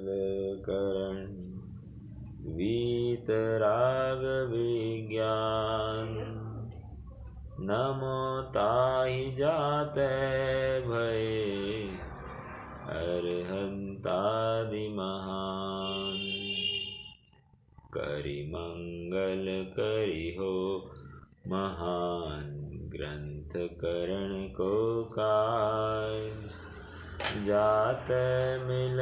करण वीतराग विज्ञान नमो ताहि जाते भये अरहंतादि महान करि मंगल करि हो महान ग्रंथ करण को काज जात मिल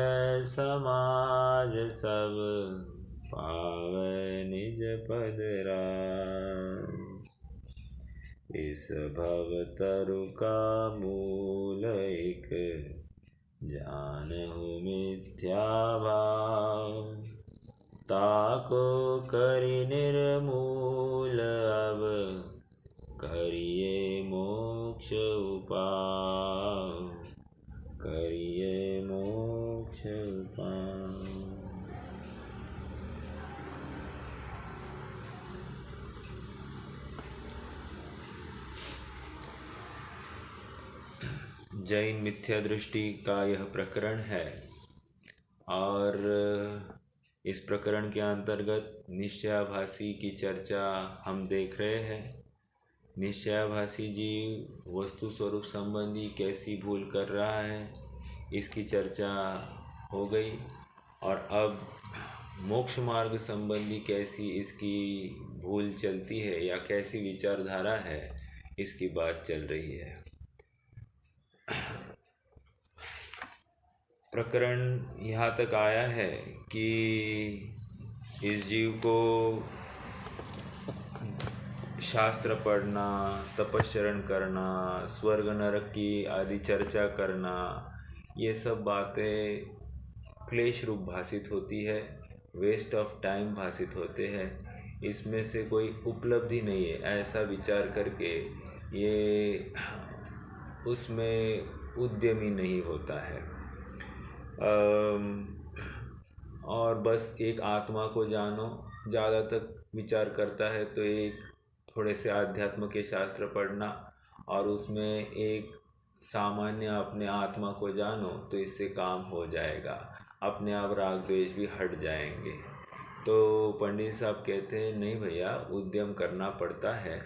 समाज सब पावै निज पद राम। इस भव तरु का मूल एक जानहु मिथ्या भाव ताको करि निर्मूल अब करिए मोक्ष उपाय करिए मोक्ष उपाय। जैन मिथ्या दृष्टि का यह प्रकरण है और इस प्रकरण के अंतर्गत निश्चयाभासी की चर्चा हम देख रहे हैं। निश्चयाभासी जीव वस्तु स्वरूप संबंधी कैसी भूल कर रहा है इसकी चर्चा हो गई और अब मोक्ष मार्ग संबंधी कैसी इसकी भूल चलती है या कैसी विचारधारा है इसकी बात चल रही है। प्रकरण यहाँ तक आया है कि इस जीव को शास्त्र पढ़ना, तपश्चरण करना, स्वर्ग नरक की आदि चर्चा करना, ये सब बातें क्लेश रूप भाषित होती है, वेस्ट ऑफ टाइम भाषित होते हैं। इसमें से कोई उपलब्धि नहीं है ऐसा विचार करके ये उसमें उद्यमी नहीं होता है और बस एक आत्मा को जानो ज़्यादा तक विचार करता है तो एक थोड़े से आध्यात्म के शास्त्र पढ़ना और उसमें एक सामान्य अपने आत्मा को जानो तो इससे काम हो जाएगा, अपने आप राग द्वेष भी हट जाएंगे। तो पंडित साहब कहते हैं नहीं भैया उद्यम करना पड़ता है।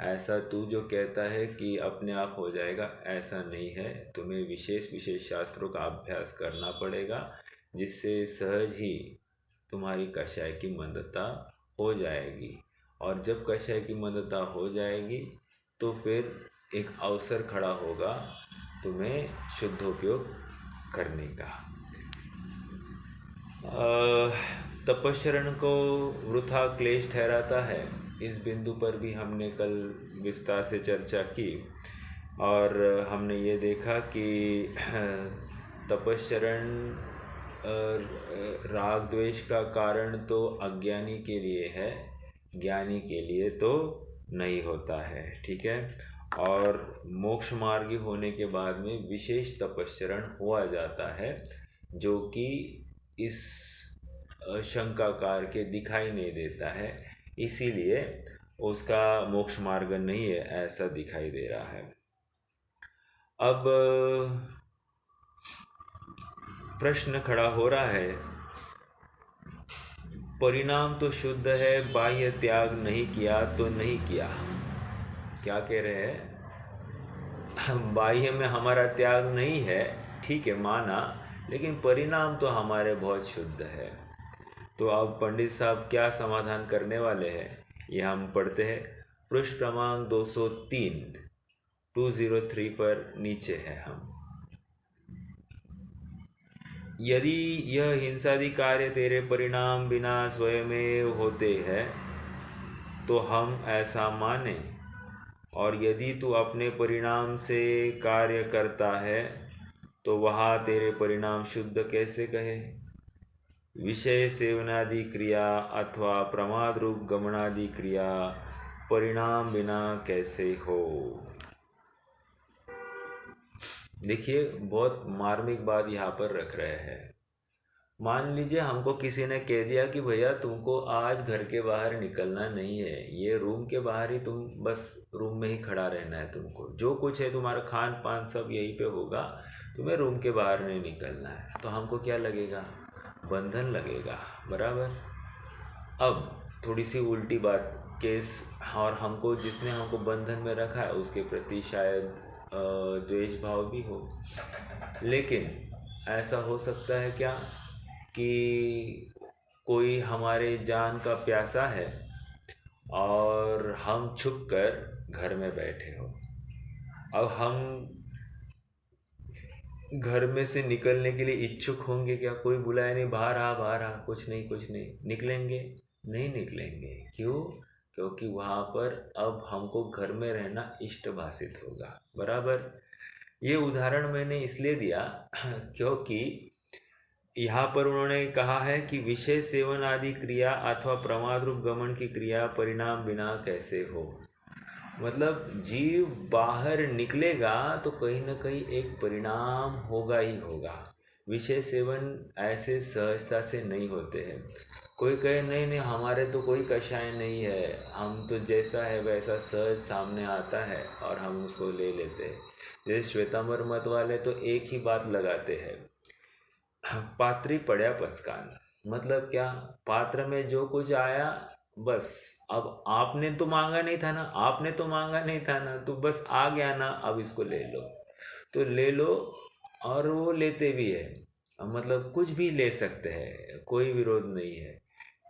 ऐसा तू जो कहता है कि अपने आप हो जाएगा ऐसा नहीं है, तुम्हें विशेष विशेष शास्त्रों का अभ्यास करना पड़ेगा जिससे सहज ही तुम्हारी कषाय की मंदता हो जाएगी और जब कषाय की मंदता हो जाएगी तो फिर एक अवसर खड़ा होगा तुम्हें शुद्धोपयोग करने का। तपश्चरण को वृथा क्लेश ठहराता है, इस बिंदु पर भी हमने कल विस्तार से चर्चा की और हमने ये देखा कि तपश्चरण राग द्वेष का कारण तो अज्ञानी के लिए है, ज्ञानी के लिए तो नहीं होता है, ठीक है। और मोक्ष मार्गी होने के बाद में विशेष तपश्चरण हुआ जाता है जो कि इस शंकाकार के दिखाई नहीं देता है, इसीलिए उसका मोक्ष मार्ग नहीं है ऐसा दिखाई दे रहा है। अब प्रश्न खड़ा हो रहा है, परिणाम तो शुद्ध है, बाह्य त्याग नहीं किया तो नहीं किया। क्या कह रहे हैं, बाह्य में हमारा त्याग नहीं है, ठीक है माना, लेकिन परिणाम तो हमारे बहुत शुद्ध है। तो अब पंडित साहब क्या समाधान करने वाले हैं ये हम पढ़ते हैं। पृष्ठ क्रमांक 203 203 पर नीचे है हम। यदि यह हिंसादि कार्य तेरे परिणाम बिना स्वयमेव होते हैं तो हम ऐसा माने, और यदि तू अपने परिणाम से कार्य करता है तो वहाँ तेरे परिणाम शुद्ध कैसे कहे। विषय सेवनादि क्रिया अथवा प्रमाद रूप गमनादि क्रिया परिणाम बिना कैसे हो। देखिए बहुत मार्मिक बात यहाँ पर रख रहे हैं। मान लीजिए हमको किसी ने कह दिया कि भैया तुमको आज घर के बाहर निकलना नहीं है, ये रूम के बाहर ही तुम बस रूम में ही खड़ा रहना है, तुमको जो कुछ है तुम्हारा खान पान सब यहीं पे होगा, तुम्हें रूम के बाहर नहीं निकलना है। तो हमको क्या लगेगा, बंधन लगेगा। बराबर। अब थोड़ी सी उल्टी बात केस, और हमको जिसने हमको बंधन में रखा है उसके प्रति शायद द्वेष भाव भी हो, लेकिन ऐसा हो सकता है क्या कि कोई हमारे जान का प्यासा है और हम छुप कर घर में बैठे हो। अब हम घर में से निकलने के लिए इच्छुक होंगे क्या? कोई बुलाए नहीं, बाहर आ बाहर आ, कुछ नहीं कुछ नहीं, निकलेंगे? नहीं निकलेंगे। क्यों? क्योंकि वहाँ पर अब हमको घर में रहना इष्ट भाषित होगा। बराबर। ये उदाहरण मैंने इसलिए दिया क्योंकि यहाँ पर उन्होंने कहा है कि विषय सेवन आदि क्रिया अथवा प्रमाद रूप गमन की क्रिया परिणाम बिना कैसे हो। मतलब जीव बाहर निकलेगा तो कहीं ना कहीं एक परिणाम होगा ही होगा। विषय सेवन ऐसे सहजता से नहीं होते हैं। कोई कहे नहीं नहीं हमारे तो कोई कषाय नहीं है, हम तो जैसा है वैसा सहज सामने आता है और हम उसको ले लेते हैं। जैसे श्वेतांबर मत वाले तो एक ही बात लगाते हैं, पात्री पड़ा पचकान। मतलब क्या? पात्र में जो कुछ आया बस, अब आपने तो मांगा नहीं था ना, आपने तो मांगा नहीं था ना, तो बस आ गया ना, अब इसको ले लो। तो ले लो, और वो लेते भी है। अब मतलब कुछ भी ले सकते हैं, कोई विरोध नहीं है।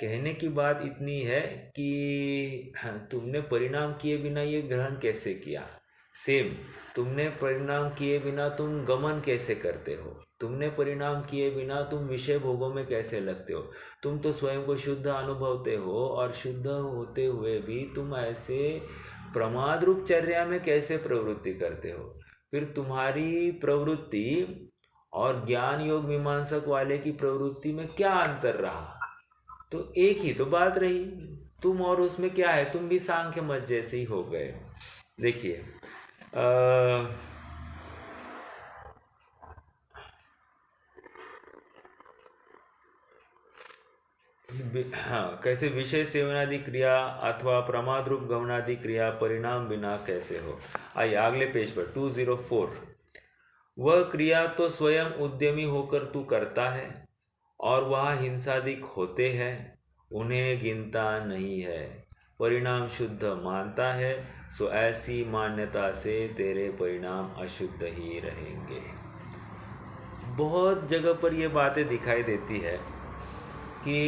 कहने की बात इतनी है कि तुमने परिणाम किए बिना ये ग्रहण कैसे किया। सेम, तुमने परिणाम किए बिना तुम गमन कैसे करते हो, तुमने परिणाम किए बिना तुम विषय भोगों में कैसे लगते हो। तुम तो स्वयं को शुद्ध अनुभवते हो, और शुद्ध होते हुए भी तुम ऐसे प्रमाद रूप चर्या में कैसे प्रवृत्ति करते हो। फिर तुम्हारी प्रवृत्ति और ज्ञान योग मीमांसक वाले की प्रवृत्ति में क्या अंतर रहा? तो एक ही तो बात रही। तुम और उसमें क्या है, तुम भी सांख्य मत जैसे ही हो गए। देखिए हाँ, कैसे विषय सेवनादि क्रिया अथवा प्रमाद रूप गमनादि क्रिया परिणाम बिना कैसे हो। आइए अगले पेज पर 204। वह क्रिया तो स्वयं उद्यमी होकर तू करता है, और वह हिंसादिक होते हैं, उन्हें गिनता नहीं है, परिणाम शुद्ध मानता है। सो ऐसी मान्यता से तेरे परिणाम अशुद्ध ही रहेंगे। बहुत जगह पर ये बातें दिखाई देती है कि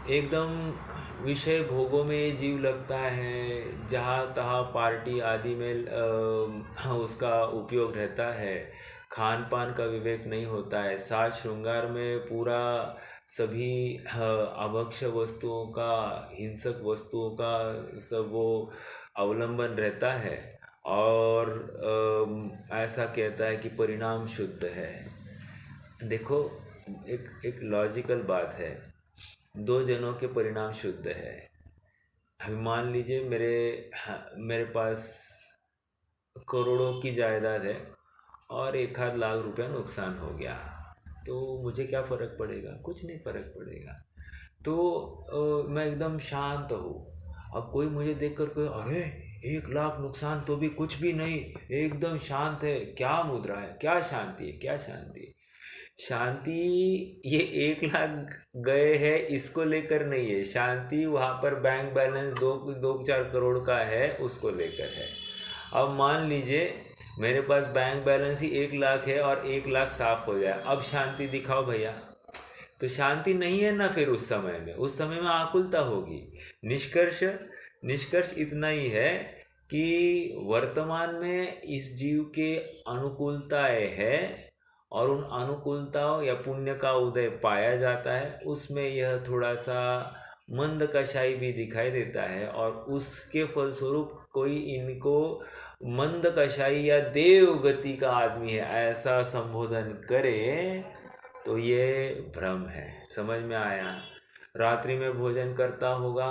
एकदम विषय भोगों में जीव लगता है, जहाँ तहाँ पार्टी आदि में उसका उपयोग रहता है, खान पान का विवेक नहीं होता है, साज श्रृंगार में पूरा सभी अभक्ष वस्तुओं का, हिंसक वस्तुओं का सब वो अवलंबन रहता है, और ऐसा कहता है कि परिणाम शुद्ध है। देखो, एक लॉजिकल बात है, दो जनों के परिणाम शुद्ध है। अभी मान लीजिए मेरे पास करोड़ों की जायदाद है और 1 आध लाख रुपया नुकसान हो गया, तो मुझे क्या फ़र्क पड़ेगा? कुछ नहीं फ़र्क पड़ेगा। तो मैं एकदम शांत हूँ। अब कोई मुझे देख कर कोई, अरे 1 लाख नुकसान तो भी कुछ भी नहीं, एकदम शांत है, क्या मुद्रा है, क्या शांति है, क्या शांति है। शांति ये 1 लाख गए है इसको लेकर नहीं है, शांति वहाँ पर बैंक बैलेंस 2-4 करोड़ का है उसको लेकर है। अब मान लीजिए मेरे पास बैंक बैलेंस ही 1 लाख है और 1 लाख साफ हो जाए, अब शांति दिखाओ भैया। तो शांति नहीं है ना फिर उस समय में आकुलता होगी। निष्कर्ष इतना ही है कि वर्तमान में इस जीव के अनुकूलताएं है, और उन अनुकूलताओं या पुण्य का उदय पाया जाता है, उसमें यह थोड़ा सा मंद कषाई भी दिखाई देता है, और उसके फलस्वरूप कोई इनको मंद कषाई या देव गति का आदमी है ऐसा संबोधन करे तो ये भ्रम है। समझ में आया? रात्रि में भोजन करता होगा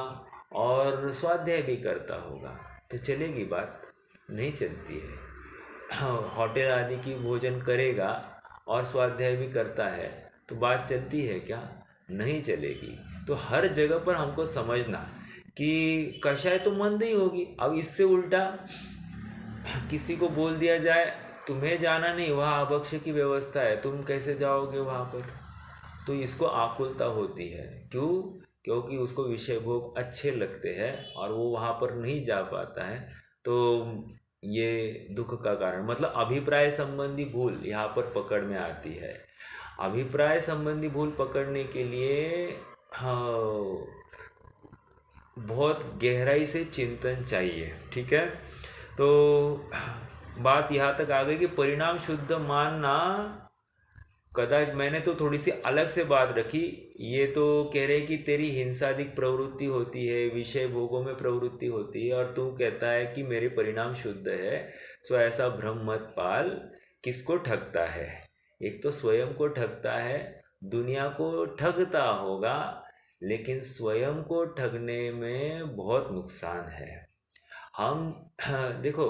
और स्वाध्याय भी करता होगा तो चलेगी बात? नहीं चलती है। होटल आदि की भोजन करेगा और स्वाध्याय भी करता है तो बात चलती है क्या? नहीं चलेगी। तो हर जगह पर हमको समझना कि कषाय तो मंद ही होगी। अब इससे उल्टा किसी को बोल दिया जाए तुम्हें जाना नहीं, वहाँ अभक्ष की व्यवस्था है, तुम कैसे जाओगे वहाँ पर? तो इसको आकुलता होती है। क्यों? क्योंकि उसको विषय भोग अच्छे लगते हैं और वो वहाँ पर नहीं जा पाता है, तो ये दुख का कारण, मतलब अभिप्राय संबंधी भूल यहाँ पर पकड़ में आती है। अभिप्राय संबंधी भूल पकड़ने के लिए हाँ, बहुत गहराई से चिंतन चाहिए। ठीक है, तो बात यहाँ तक आ गई कि परिणाम शुद्ध मानना, कदाच मैंने तो थोड़ी सी अलग से बात रखी। ये तो कह रहे कि तेरी हिंसादिक प्रवृत्ति होती है, विषय भोगों में प्रवृत्ति होती है, और तू कहता है कि मेरे परिणाम शुद्ध है। सो ऐसा भ्रम मत पाल। किसको ठगता है? एक तो स्वयं को ठगता है, दुनिया को ठगता होगा, लेकिन स्वयं को ठगने में बहुत नुकसान है। हम देखो,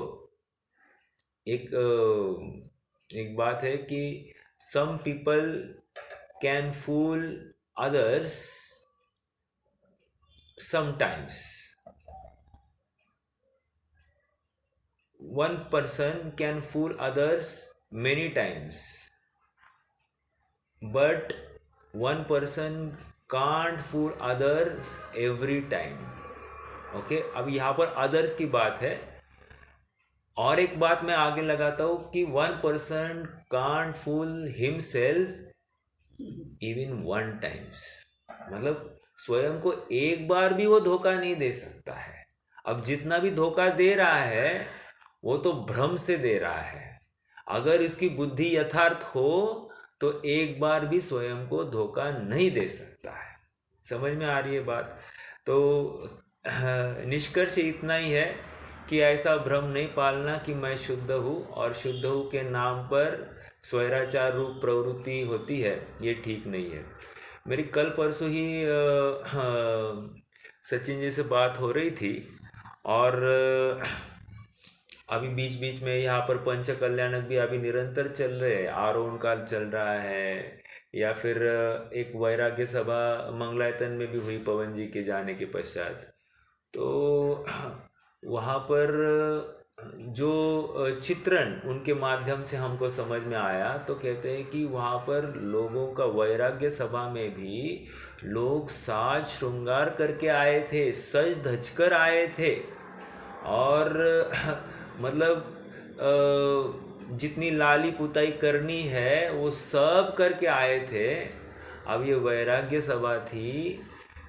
एक बात है कि some people can fool others sometimes. One person can fool others many times, but one person can't fool others every time. Okay, अब यहाँ पर others की बात है। और एक बात मैं आगे लगाता हूँ कि 1% can't fool himself even 1 times, मतलब स्वयं को एक बार भी वो धोखा नहीं दे सकता है। अब जितना भी धोखा दे रहा है वो तो भ्रम से दे रहा है। अगर इसकी बुद्धि यथार्थ हो तो एक बार भी स्वयं को धोखा नहीं दे सकता है। समझ में आ रही है बात? तो निष्कर्ष इतना ही है कि ऐसा भ्रम नहीं पालना कि मैं शुद्ध हूँ और शुद्ध हूँ के नाम पर स्वैराचार रूप प्रवृत्ति होती है, ये ठीक नहीं है। मेरी कल परसों ही सचिन जी से बात हो रही थी, और अभी बीच बीच में यहाँ पर पंच कल्याणक भी अभी निरंतर चल रहे हैं, आरोहण काल चल रहा है, या फिर एक वैराग्य सभा मंगलायतन में भी हुई पवन जी के जाने के पश्चात। तो वहाँ पर जो चित्रण उनके माध्यम से हमको समझ में आया, तो कहते हैं कि वहाँ पर लोगों का वैराग्य सभा में भी लोग साज श्रृंगार करके आए थे, सज धज कर आए थे, और मतलब जितनी लाली पुताई करनी है वो सब करके आए थे। अब ये वैराग्य सभा थी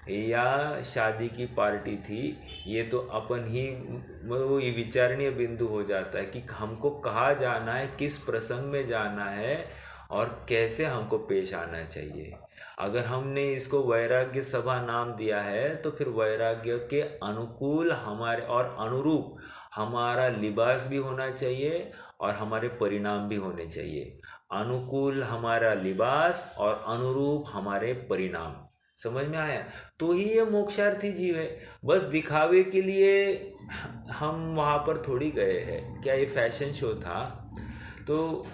या शादी की पार्टी थी, ये तो अपन ही वो ये विचारणीय बिंदु हो जाता है कि हमको कहाँ जाना है, किस प्रसंग में जाना है और कैसे हमको पेश आना चाहिए। अगर हमने इसको वैराग्य सभा नाम दिया है तो फिर वैराग्य के अनुकूल हमारे और अनुरूप हमारा लिबास भी होना चाहिए और हमारे परिणाम भी होने चाहिए। अनुकूल हमारा लिबास और अनुरूप हमारे परिणाम। समझ में आया? तो ही ये मोक्षार्थी जीव है। बस दिखावे के लिए हम वहाँ पर थोड़ी गए हैं। क्या ये फैशन शो था? तो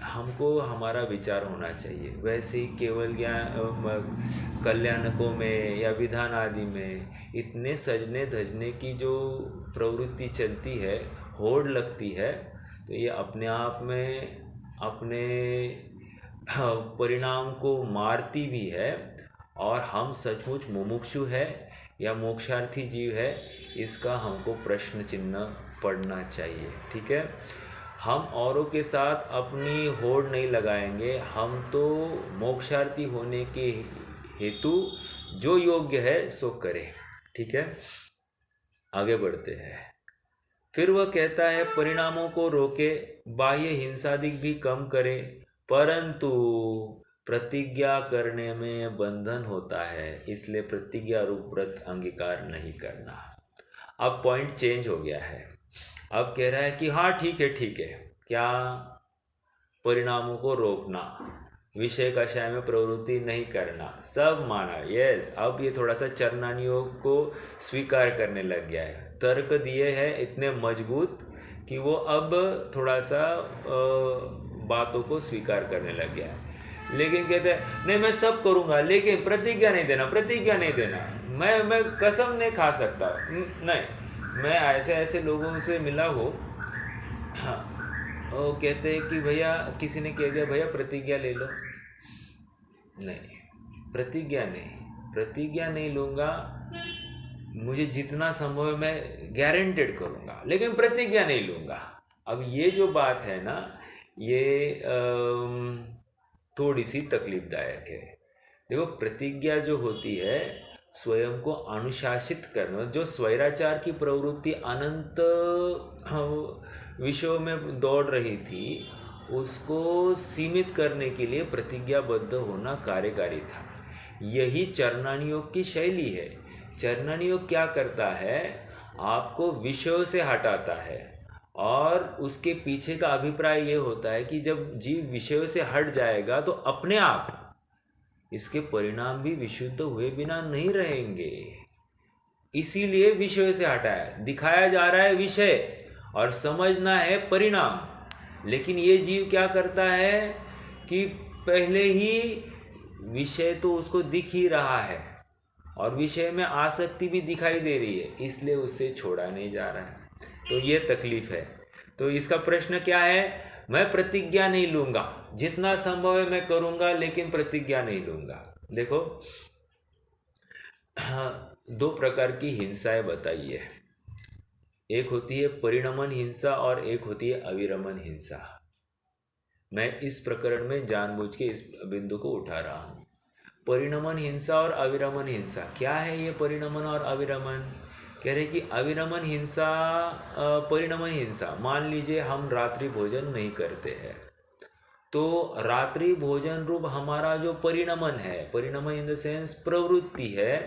हमको हमारा विचार होना चाहिए। वैसे ही केवल ज्ञान कल्याणकों में या विधान आदि में इतने सजने धजने की जो प्रवृत्ति चलती है, होड़ लगती है, तो ये अपने आप में अपने परिणाम को मारती भी है। और हम सचमुच मुमुक्षु है या मोक्षार्थी जीव है, इसका हमको प्रश्न चिन्ह पढ़ना चाहिए। ठीक है, हम औरों के साथ अपनी होड़ नहीं लगाएंगे। हम तो मोक्षार्थी होने के हेतु जो योग्य है सो करें। ठीक है, आगे बढ़ते हैं। फिर वह कहता है परिणामों को रोके, बाह्य हिंसादिक भी कम करे, परंतु प्रतिज्ञा करने में बंधन होता है, इसलिए प्रतिज्ञा रूप व्रत अंगीकार नहीं करना। अब पॉइंट चेंज हो गया है। अब कह रहा है कि हाँ ठीक है, क्या परिणामों को रोकना, विषय कषाय में प्रवृत्ति नहीं करना, सब माना। यस, अब ये थोड़ा सा चरणानी योग को स्वीकार करने लग गया है। तर्क दिए हैं इतने मजबूत कि वो अब थोड़ा सा बातों को स्वीकार करने लग गया है। लेकिन कहते हैं नहीं मैं सब करूँगा, लेकिन प्रतिज्ञा नहीं देना, मैं कसम नहीं खा सकता। नहीं, मैं ऐसे लोगों से मिला हो, हाँ, वो कहते हैं कि भैया किसी ने कह दिया भैया प्रतिज्ञा ले लो, नहीं प्रतिज्ञा नहीं लूँगा। मुझे जितना संभव है मैं गारंटेड करूँगा, लेकिन प्रतिज्ञा नहीं लूँगा। अब ये जो बात है ना, ये थोड़ी सी तकलीफदायक है। देखो, प्रतिज्ञा जो होती है स्वयं को अनुशासित करना, जो स्वैराचार की प्रवृत्ति अनंत विषयों में दौड़ रही थी, उसको सीमित करने के लिए प्रतिज्ञाबद्ध होना कार्यकारी था। यही चरणानी योग की शैली है। चरणानी योग क्या करता है, आपको विषयों से हटाता है, और उसके पीछे का अभिप्राय ये होता है कि जब जीव विषयों से हट जाएगा तो अपने आप इसके परिणाम भी विशुद्ध हुए बिना नहीं रहेंगे। इसीलिए विषयों से हटाया, दिखाया जा रहा है विषय और समझना है परिणाम। लेकिन ये जीव क्या करता है कि पहले ही विषय तो उसको दिख ही रहा है और विषय में आसक्ति भी दिखाई दे रही है, इसलिए उससे छोड़ा नहीं जा रहा है। तो ये तकलीफ है। तो इसका प्रश्न क्या है, मैं प्रतिज्ञा नहीं लूँगा, जितना संभव है मैं करूँगा, लेकिन प्रतिज्ञा नहीं लूँगा। देखो, दो प्रकार की हिंसाएं बताई है। एक होती है परिणमन हिंसा और एक होती है अविरमन हिंसा। मैं इस प्रकरण में जानबूझ के इस बिंदु को उठा रहा हूँ। परिणमन हिंसा और अविरमन हिंसा क्या है? ये परिणमन और अविरमन कह रहे कि अविरमन हिंसा, परिणमन हिंसा, मान लीजिए हम रात्रि भोजन नहीं करते हैं, तो रात्रि भोजन रूप हमारा जो परिणमन है, परिणमन इन द सेंस प्रवृत्ति है,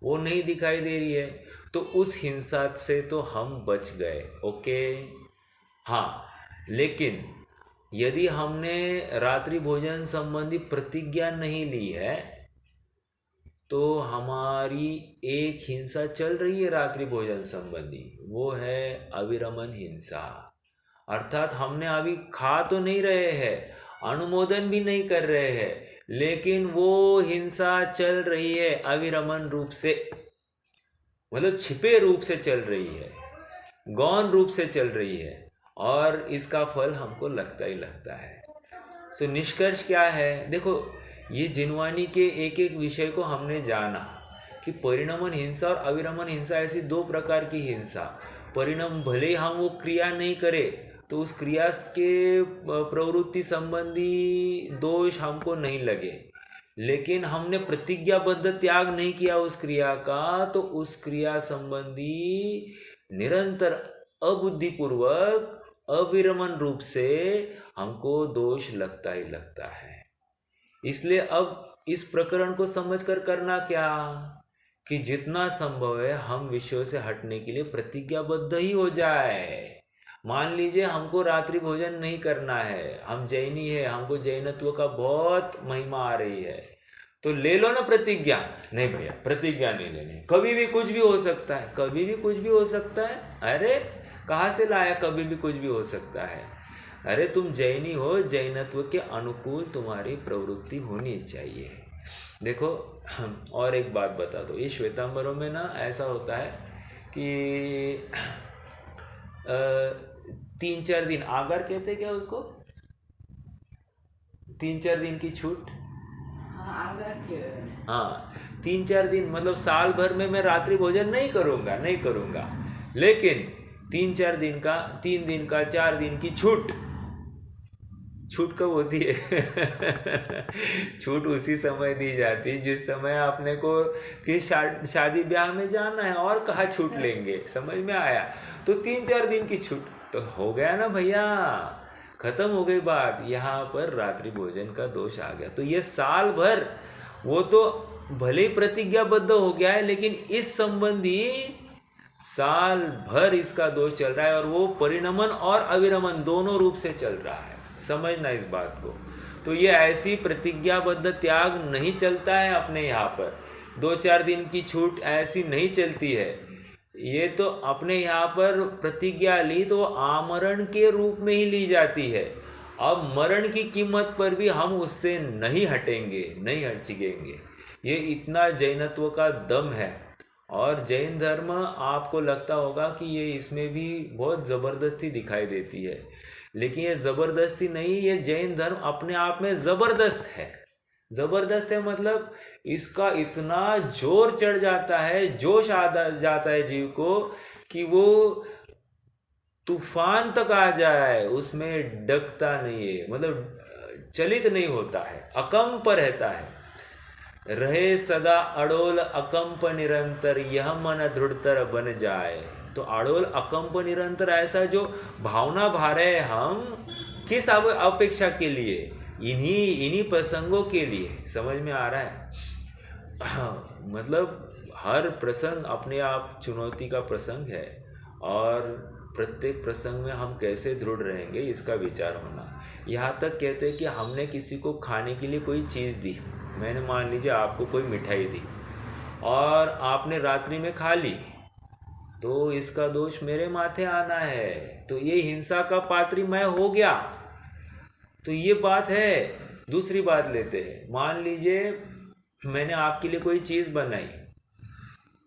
वो नहीं दिखाई दे रही है, तो उस हिंसा से तो हम बच गए। ओके, हाँ, लेकिन यदि हमने रात्रि भोजन संबंधी प्रतिज्ञा नहीं ली है तो हमारी एक हिंसा चल रही है रात्रि भोजन संबंधी, वो है अविरमन हिंसा। अर्थात हमने अभी खा तो नहीं रहे हैं, अनुमोदन भी नहीं कर रहे हैं, लेकिन वो हिंसा चल रही है अविरमन रूप से, मतलब छिपे रूप से चल रही है, गौण रूप से चल रही है, और इसका फल हमको लगता ही लगता है। तो निष्कर्ष क्या है? देखो, ये जिनवानी के एक एक विषय को हमने जाना कि परिणमन हिंसा और अविरमन हिंसा ऐसी दो प्रकार की हिंसा। परिणाम भले ही हम वो क्रिया नहीं करें तो उस क्रिया के प्रवृत्ति संबंधी दोष हमको नहीं लगे, लेकिन हमने प्रतिज्ञाबद्ध त्याग नहीं किया उस क्रिया का, तो उस क्रिया संबंधी निरंतर अबुद्धिपूर्वक अविरमन रूप से हमको दोष लगता ही लगता है। इसलिए अब इस प्रकरण को समझकर करना क्या कि जितना संभव है हम विषयों से हटने के लिए प्रतिज्ञाबद्ध ही हो जाए। मान लीजिए हमको रात्रि भोजन नहीं करना है, हम जैनी है, हमको जैनत्व का बहुत महिमा आ रही है, तो ले लो ना प्रतिज्ञा। नहीं भैया, प्रतिज्ञा नहीं लेनी, कभी भी कुछ भी हो सकता है, कभी भी कुछ भी हो सकता है। अरे कहाँ से लाया, कभी भी कुछ भी हो सकता है? अरे तुम जैनी हो, जैनत्व के अनुकूल तुम्हारी प्रवृत्ति होनी चाहिए। देखो, और एक बात बता दो, ये श्वेतांबरों में ना ऐसा होता है कि 3-4 दिन, आगर कहते क्या उसको, 3-4 दिन की छूट। हाँ, 3-4 दिन, मतलब साल भर में मैं रात्रि भोजन नहीं करूँगा, लेकिन 3-4 दिन का, 3 दिन का, 4 दिन की छूट कब होती है? छूट उसी समय दी जाती है जिस समय आपने को कि शादी ब्याह में जाना है, और कहाँ छूट लेंगे? समझ में आया? तो 3-4 दिन की छूट तो हो गया ना भैया, खत्म हो गई बात। यहाँ पर रात्रि भोजन का दोष आ गया, तो ये साल भर वो तो भले ही प्रतिज्ञाबद्ध हो गया है, लेकिन इस संबंधी साल भर इसका दोष चल रहा है, और वो परिणमन और अविरमन दोनों रूप से चल रहा है। समझना इस बात को। तो ये ऐसी प्रतिज्ञाबद्ध त्याग नहीं चलता है अपने यहाँ पर, 2-4 दिन की छूट ऐसी नहीं चलती है। ये तो अपने यहाँ पर प्रतिज्ञा ली तो आमरण के रूप में ही ली जाती है। अब मरण की कीमत पर भी हम उससे नहीं हटेंगे, नहीं हटचिकेंगे। ये इतना जैनत्व का दम है। और जैन धर्म, आपको लगता होगा कि ये इसमें भी बहुत ज़बरदस्ती दिखाई देती है, लेकिन ये ज़बरदस्ती नहीं, ये जैन धर्म अपने आप में ज़बरदस्त है, जबरदस्त है, मतलब इसका इतना जोर चढ़ जाता है, जोश आ जाता है जीव को कि वो तूफान तक आ जाए उसमें डगता नहीं है, मतलब चलित नहीं होता है, अकंप रहता है। रहे सदा अड़ोल अकंप निरंतर, यह मन दृढ़तर बन जाए। तो अड़ोल अकंप निरंतर ऐसा जो भावना भा रहे हैं हम, किस अपेक्षा के लिए? इन्हीं इन्हीं प्रसंगों के लिए। समझ में आ रहा है? मतलब हर प्रसंग अपने आप चुनौती का प्रसंग है, और प्रत्येक प्रसंग में हम कैसे दृढ़ रहेंगे इसका विचार होना। यहाँ तक कहते हैं कि हमने किसी को खाने के लिए कोई चीज़ दी, मैंने मान लीजिए आपको कोई मिठाई दी और आपने रात्रि में खा ली, तो इसका दोष मेरे माथे आना है, तो ये हिंसा का पात्री मैं हो गया। तो ये बात है। दूसरी बात लेते हैं, मान लीजिए मैंने आपके लिए कोई चीज़ बनाई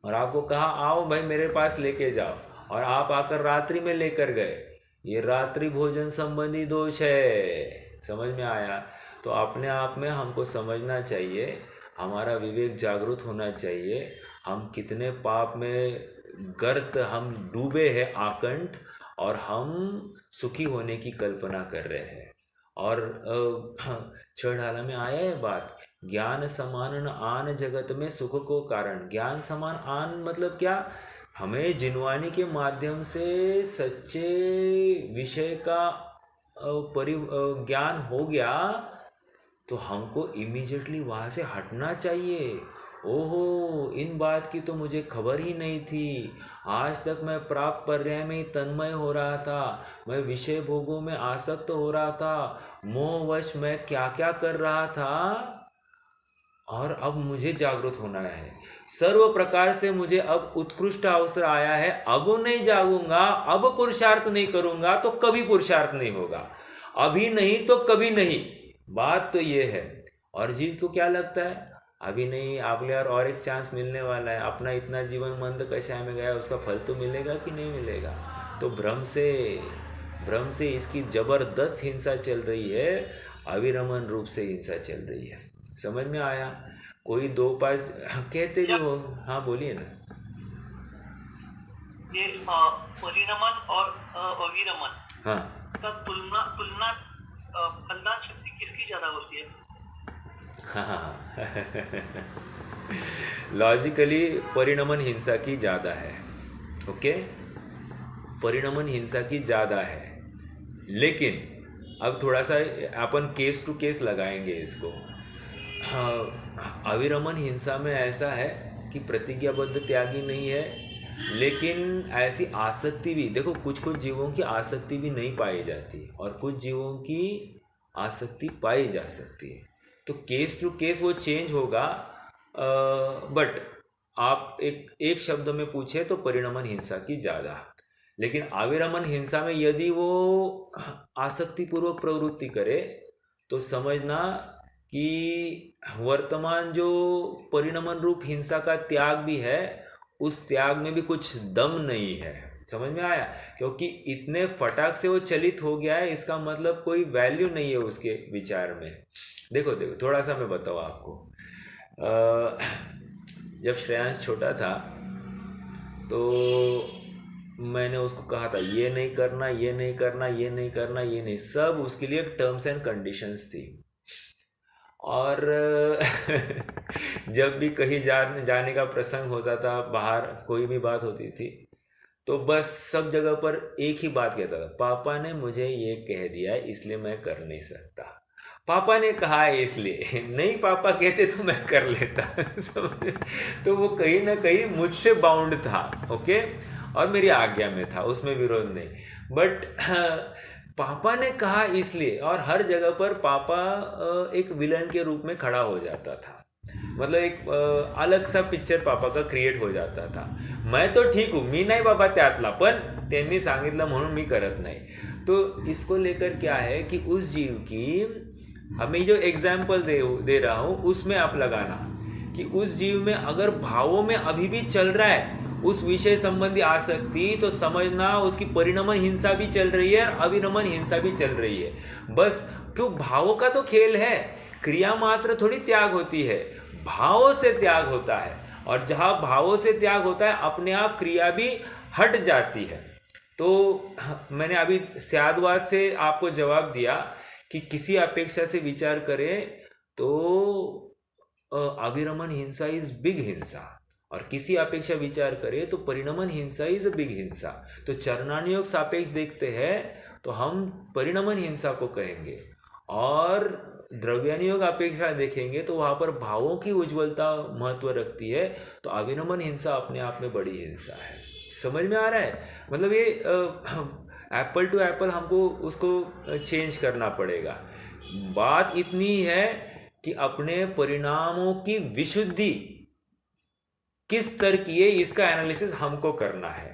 और आपको कहा आओ भाई मेरे पास लेके जाओ, और आप आकर रात्रि में लेकर गए, ये रात्रि भोजन संबंधी दोष है। समझ में आया? तो अपने आप में हमको समझना चाहिए, हमारा विवेक जागृत होना चाहिए, हम कितने पाप में गर्त हम डूबे हैं आकंठ, और हम सुखी होने की कल्पना कर रहे हैं। और छह ढाला में आया है बात, ज्ञान समान न आन जगत में सुख को कारण। ज्ञान समान आन मतलब क्या? हमें जिनवानी के माध्यम से सच्चे विषय का ज्ञान हो गया, तो हमको इमीडिएटली वहाँ से हटना चाहिए। ओहो, इन बात की तो मुझे खबर ही नहीं थी, आज तक मैं प्राप्त पर्याय में ही तन्मय हो रहा था, मैं विषय भोगों में आसक्त हो रहा था, मोहवश मैं क्या क्या कर रहा था, और अब मुझे जागृत होना है। सर्व प्रकार से मुझे अब उत्कृष्ट अवसर आया है, अब नहीं जागूंगा, अब पुरुषार्थ नहीं करूंगा तो कभी पुरुषार्थ नहीं होगा, अभी नहीं तो कभी नहीं। बात तो ये है। और जीव को क्या लगता है? अभी नहीं, अगले और एक चांस मिलने वाला है, अपना इतना जीवन मंद कषाय में गया, उसका फल तो मिलेगा कि नहीं मिलेगा। तो भ्रम से इसकी जबरदस्त हिंसा चल रही है, अविरमन रूप से हिंसा चल रही है। समझ में आया? कोई दो पास कहते भी हो। हाँ बोलिए ना। ये परिणमन और अविरमन, हाँ, का तुलना फलदान शक्ति किसकी ज्यादा होती है? हाँ लॉजिकली परिणमन हिंसा की ज़्यादा है। ओके, परिणमन हिंसा की ज़्यादा है, लेकिन अब थोड़ा सा अपन केस टू केस लगाएंगे इसको। अविरमन हिंसा में ऐसा है कि प्रतिज्ञाबद्ध त्यागी नहीं है, लेकिन ऐसी आसक्ति भी, देखो कुछ कुछ जीवों की आसक्ति भी नहीं पाई जाती और कुछ जीवों की आसक्ति पाई जा सकती है। तो केस टू केस वो चेंज होगा। बट आप एक शब्द में पूछे तो परिणमन हिंसा की ज़्यादा, लेकिन अविरमन हिंसा में यदि वो आसक्तिपूर्वक प्रवृत्ति करे तो समझना कि वर्तमान जो परिणमन रूप हिंसा का त्याग भी है, उस त्याग में भी कुछ दम नहीं है। समझ में आया? क्योंकि इतने फटाक से वो चलित हो गया है, इसका मतलब कोई वैल्यू नहीं है उसके विचार में। देखो थोड़ा सा मैं बताऊँ आपको। जब श्रेयांश छोटा था तो मैंने उसको कहा था ये नहीं करना, ये नहीं करना, ये नहीं करना, ये नहीं, सब उसके लिए टर्म्स एंड कंडीशंस थी। और जब भी कहीं जाने का प्रसंग होता था, बाहर कोई भी बात होती थी, तो बस सब जगह पर एक ही बात कहता था, पापा ने मुझे ये कह दिया है इसलिए मैं कर नहीं सकता, पापा ने कहा है इसलिए नहीं, पापा कहते तो मैं कर लेता तो वो कहीं ना कहीं मुझसे बाउंड था। ओके, और मेरी आज्ञा में था, उसमें विरोध नहीं, बट पापा ने कहा इसलिए। और हर जगह पर पापा एक विलन के रूप में खड़ा हो जाता था, मतलब एक अलग सा पिक्चर पापा का क्रिएट हो जाता था। मैं तो ठीक हूँ, मी नाही बाबा त्यातला, पण त्यांनी सांगितलं म्हणून मी करत नाही। तो इसको लेकर क्या है कि उस जीव की, अब मैं जो एग्जाम्पल दे रहा हूँ उसमें आप लगाना कि उस जीव में अगर भावों में अभी भी चल रहा है उस विषय संबंधी आसक्ति, तो समझना उसकी परिणमन हिंसा भी चल रही है और अविरमन हिंसा भी चल रही है। बस क्यों, भावों का तो खेल है, क्रिया मात्र थोड़ी त्याग होती है, भावों से त्याग होता है, और जहाँ भावों से त्याग होता है अपने आप क्रिया भी हट जाती है। तो मैंने अभी स्यादवाद से आपको जवाब दिया कि किसी अपेक्षा से विचार करें तो अविरमण हिंसा इज बिग हिंसा, और किसी अपेक्षा विचार करें तो परिणमन हिंसा इज बिग हिंसा। तो चरणानुयोग सापेक्ष देखते हैं तो हम परिणमन हिंसा को कहेंगे, और द्रव्यानुयोग अपेक्षा देखेंगे तो वहाँ पर भावों की उज्ज्वलता महत्व रखती है, तो अविनमन हिंसा अपने आप में बड़ी हिंसा है। समझ में आ रहा है? मतलब ये एप्पल टू एप्पल हमको उसको चेंज करना पड़ेगा। बात इतनी है कि अपने परिणामों की विशुद्धि किस स्तर की है इसका एनालिसिस हमको करना है।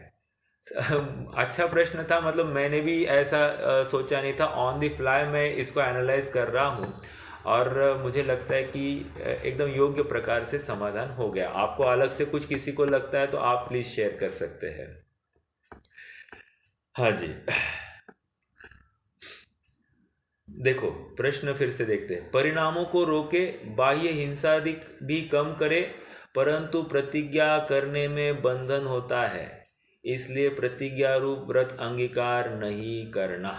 अच्छा प्रश्न था, मतलब मैंने भी ऐसा सोचा नहीं था, ऑन द फ्लाई मैं इसको एनालाइज कर रहा हूँ, और मुझे लगता है कि एकदम योग्य प्रकार से समाधान हो गया। आपको अलग से कुछ किसी को लगता है तो आप प्लीज शेयर कर सकते हैं। हाँ जी, देखो प्रश्न फिर से देखते हैं। परिणामों को रोके, बाह्य हिंसा भी कम करे, परंतु प्रतिज्ञा करने में बंधन होता है, इसलिए प्रतिज्ञा रूप व्रत अंगीकार नहीं करना।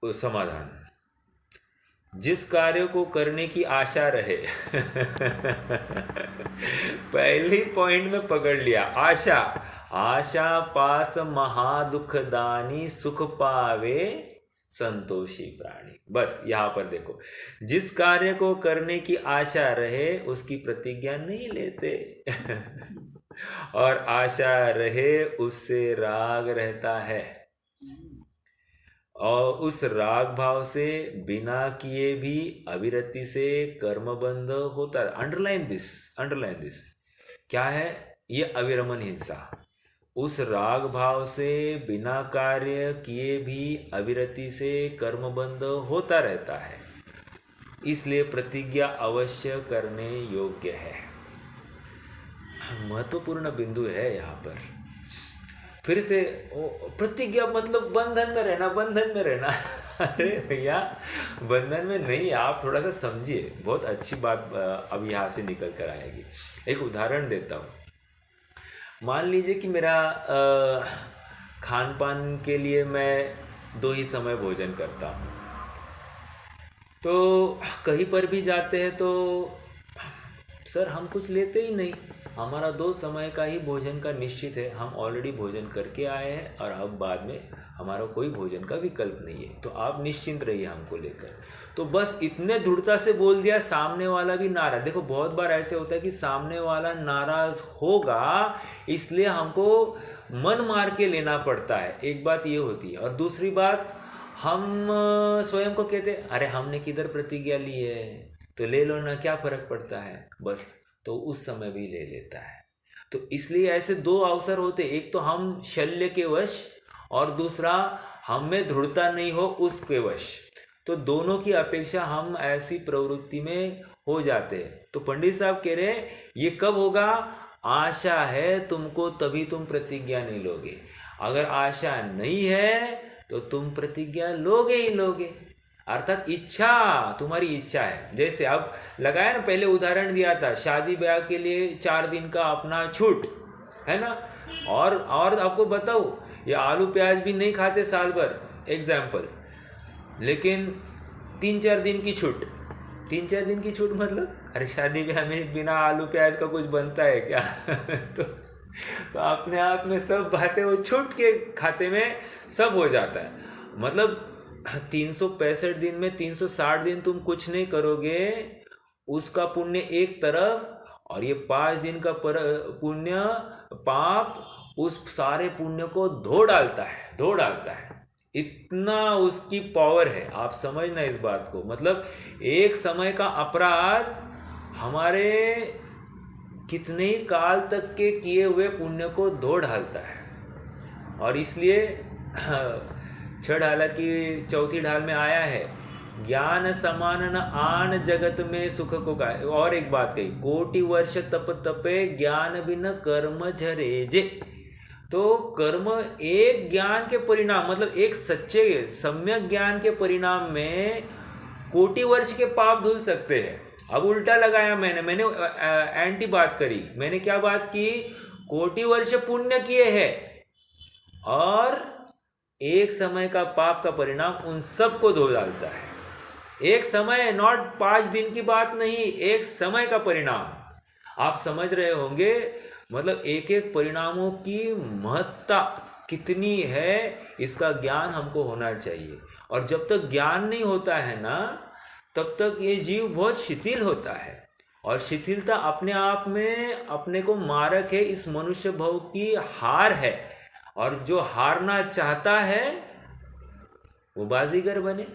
समाधान, जिस कार्य को करने की आशा रहे पहली पॉइंट में पकड़ लिया, आशा। आशा पास महादुखदानी, सुख पावे संतोषी प्राणी। बस यहाँ पर देखो, जिस कार्य को करने की आशा रहे उसकी प्रतिज्ञा नहीं लेते और आशा रहे उससे राग रहता है, और उस राग भाव से बिना किए भी अविरति से कर्मबंध होता है। अंडरलाइन दिस क्या है? ये अविरमण हिंसा। उस राग भाव से बिना कार्य किए भी अविरति से कर्मबंध होता रहता है, इसलिए प्रतिज्ञा अवश्य करने योग्य है। महत्वपूर्ण बिंदु है यहाँ पर। फिर से प्रतिज्ञा मतलब बंधन में रहना, बंधन में रहना अरे भैया बंधन में नहीं, आप थोड़ा सा समझिए, बहुत अच्छी बात अब यहाँ से निकल कर आएगी। एक उदाहरण देता हूँ। मान लीजिए कि मेरा खान पान के लिए मैं 2 ही समय भोजन करता हूँ, तो कहीं पर भी जाते हैं तो सर हम कुछ लेते ही नहीं, हमारा 2 समय का ही भोजन का निश्चित है, हम ऑलरेडी भोजन करके आए हैं और अब बाद में हमारा कोई भोजन का विकल्प नहीं है, तो आप निश्चिंत रहिए हमको लेकर। तो बस इतने दृढ़ता से बोल दिया, सामने वाला भी नाराज। देखो बहुत बार ऐसे होता है कि सामने वाला नाराज होगा, इसलिए हमको मन मार के लेना पड़ता है। एक बात ये होती है, और दूसरी बात हम स्वयं को कहते अरे हमने किधर प्रतिज्ञा ली है, तो ले लो ना, क्या फर्क पड़ता है, बस। तो उस समय भी ले लेता है। तो इसलिए ऐसे 2 अवसर होते, एक तो हम शल्य के वश, और दूसरा हम में दृढ़ता नहीं हो उसके वश। तो दोनों की अपेक्षा हम ऐसी प्रवृत्ति में हो जाते हैं। तो पंडित साहब कह रहे हैं ये कब होगा? आशा है तुमको तभी तुम प्रतिज्ञा नहीं लोगे, अगर आशा नहीं है तो तुम प्रतिज्ञा लोगे ही लोगे। अर्थात इच्छा, तुम्हारी इच्छा है। जैसे अब लगाया ना, पहले उदाहरण दिया था, शादी ब्याह के लिए 4 दिन का अपना छूट है ना, और आपको बताओ ये आलू प्याज भी नहीं खाते साल भर, एग्जाम्पल, लेकिन 3-4 दिन की छूट। 3-4 दिन की छूट मतलब अरे शादी ब्याह में बिना आलू प्याज का कुछ बनता है क्या? तो अपने आप में सब बातें वो छूट के खाते में सब हो जाता है। मतलब 365 दिन में 360 दिन तुम कुछ नहीं करोगे, उसका पुण्य एक तरफ, और ये 5 दिन का पुण्य पाप उस सारे पुण्य को धो डालता है। इतना उसकी पावर है, आप समझना इस बात को। मतलब एक समय का अपराध हमारे कितने काल तक के किए हुए पुण्य को धो डालता है। और इसलिए 6 ढाला की 4थी ढाल में आया है, ज्ञान समान न आन जगत में सुख को का। और एक बात कही, 1,000,000 वर्ष तप तपे ज्ञान बिन कर्म झरे जे। तो कर्म एक ज्ञान के परिणाम, मतलब एक सच्चे सम्यक ज्ञान के परिणाम में कोटि वर्ष के पाप धुल सकते हैं। अब उल्टा लगाया मैंने एंटी बात करी। मैंने क्या बात की? कोटि वर्ष पुण्य किए हैं और एक समय का पाप का परिणाम उन सबको धो डालता है। एक समय, नॉट 5 दिन की बात नहीं, एक समय का परिणाम। आप समझ रहे होंगे, मतलब एक एक परिणामों की महत्ता कितनी है, इसका ज्ञान हमको होना चाहिए। और जब तक ज्ञान नहीं होता है ना, तब तक ये जीव बहुत शिथिल होता है। और शिथिलता अपने आप में अपने को मारक है, इस मनुष्य भव की हार है। और जो हारना चाहता है वो बाजीगर बने।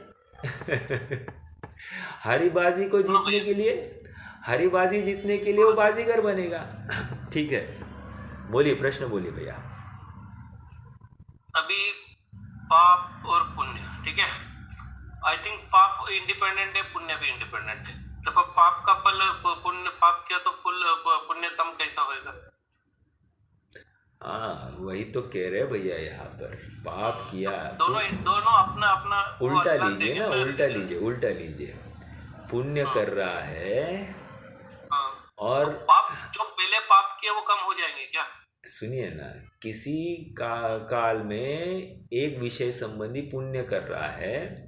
हरीबाजी को जीतने के लिए, हरीबाजी जीतने के लिए वो बाजीगर बनेगा। ठीक है, बोलिए, प्रश्न बोलिए भैया। अभी पाप और पुण्य, ठीक है। आई थिंक पाप इंडिपेंडेंट है, पुण्य भी इंडिपेंडेंट है। तो पाप का फल, पुण्य पाप किया तो पुण्य कम कैसा होएगा? हाँ, वही तो कह रहे भैया, यहाँ पर पाप किया दोनों दोनों अपना अपना उल्टा लीजिए ना, उल्टा लीजिए। पुण्य कर रहा है और तो पाप जो पहले पाप किया वो कम हो जाएंगे क्या? सुनिए ना, किसी काल में एक विषय संबंधी पुण्य कर रहा है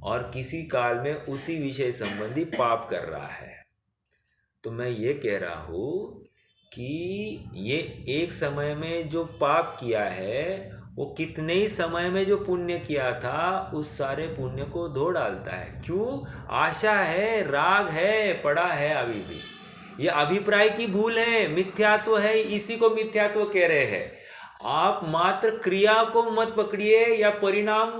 और किसी काल में उसी विषय संबंधी पाप कर रहा है। तो मैं ये कह रहा हूँ कि ये एक समय में जो पाप किया है वो कितने ही समय में जो पुण्य किया था उस सारे पुण्य को धो डालता है। क्यों? आशा है, राग है, पड़ा है अभी भी। ये अभिप्राय की भूल है, मिथ्यात्व है, इसी को मिथ्यात्व कह रहे हैं। आप मात्र क्रिया को मत पकड़िए, या परिणाम,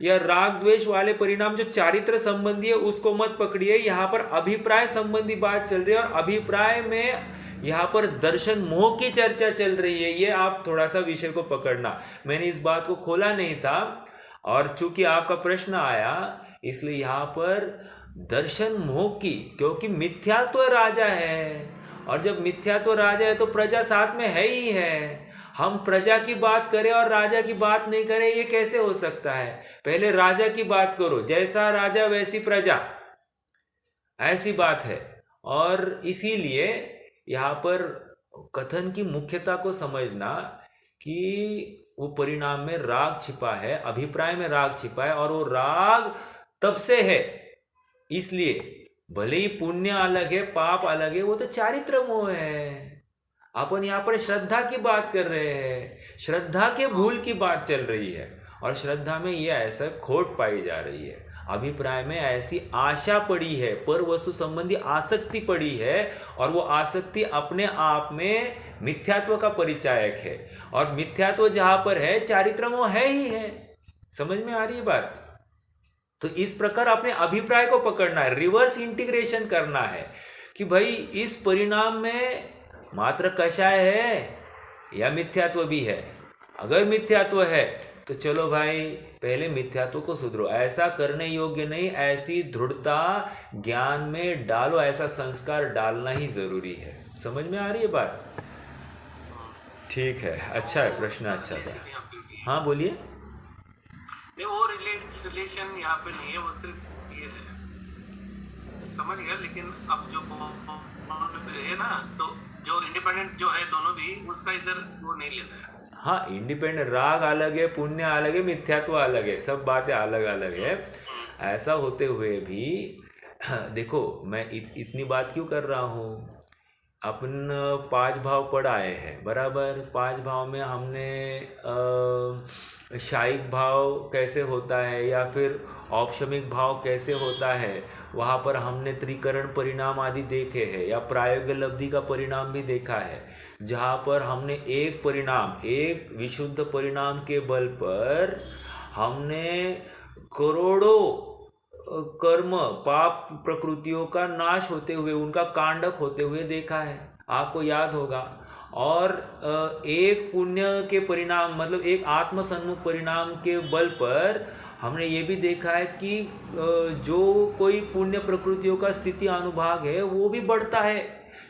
या राग द्वेष वाले परिणाम जो चारित्र संबंधी है उसको मत पकड़िए। यहाँ पर अभिप्राय संबंधी बात चल रही है और अभिप्राय में यहाँ पर दर्शन मोह की चर्चा चल रही है। ये आप थोड़ा सा विषय को पकड़ना। मैंने इस बात को खोला नहीं था और चूंकि आपका प्रश्न आया इसलिए यहाँ पर दर्शन मोह की, क्योंकि मिथ्यात्व राजा है और जब मिथ्यात्व राजा है तो प्रजा साथ में है ही है। हम प्रजा की बात करें और राजा की बात नहीं करें, ये कैसे हो सकता है? पहले राजा की बात करो, जैसा राजा वैसी प्रजा, ऐसी बात है। और इसीलिए यहाँ पर कथन की मुख्यता को समझना कि वो परिणाम में राग छिपा है, अभिप्राय में राग छिपा है और वो राग तब से है। इसलिए भले ही पुण्य अलग है, पाप अलग है, वो तो चारित्र मोह है। अपन यहाँ पर श्रद्धा की बात कर रहे हैं, श्रद्धा के भूल की बात चल रही है और श्रद्धा में ये ऐसा खोट पाई जा रही है। अभिप्राय में ऐसी आशा पड़ी है, पर वस्तु संबंधी आसक्ति पड़ी है और वो आसक्ति अपने आप में मिथ्यात्व का परिचायक है और मिथ्यात्व जहां पर है चारित्र मोह है ही है। समझ में आ रही है बात? तो इस प्रकार अपने अभिप्राय को पकड़ना है, रिवर्स इंटीग्रेशन करना है कि भाई इस परिणाम में मात्र कषाय है या मिथ्यात्व भी है। अगर मिथ्यात्व है तो चलो भाई पहले मिथ्यात्व को सुधरो, ऐसा करने योग्य नहीं, ऐसी दृढ़ता ज्ञान में डालो, ऐसा संस्कार डालना ही जरूरी है। समझ में आ रही है बात? ठीक है, अच्छा है, प्रश्न अच्छा था। हाँ बोलिए। नहीं, वो रिलेशन यहाँ पे नहीं है, वो सिर्फ ये है, समझ गया। लेकिन अब जो है ना, तो जो इंडिपेंडेंट जो है दोनों भी, उसका इधर वो नहीं लेना है। हाँ, इंडिपेंडेंट, राग अलग है, पुण्य अलग है, मिथ्यात्व अलग है, सब बातें अलग अलग है। ऐसा होते हुए भी देखो, मैं इतनी बात क्यों कर रहा हूँ? अपन 5 भाव पढ़ आए हैं, बराबर। 5 भाव में हमने शायिक भाव कैसे होता है या फिर औपशमिक भाव कैसे होता है, वहाँ पर हमने त्रिकरण परिणाम आदि देखे हैं या प्रायोगिक लब्धि का परिणाम भी देखा है, जहाँ पर हमने एक परिणाम, एक विशुद्ध परिणाम के बल पर हमने करोड़ों कर्म, पाप प्रकृतियों का नाश होते हुए, उनका कांडक होते हुए देखा है, आपको याद होगा। और एक पुण्य के परिणाम, मतलब एक आत्मसन्मुख परिणाम के बल पर हमने ये भी देखा है कि जो कोई पुण्य प्रकृतियों का स्थिति अनुभाग है वो भी बढ़ता है,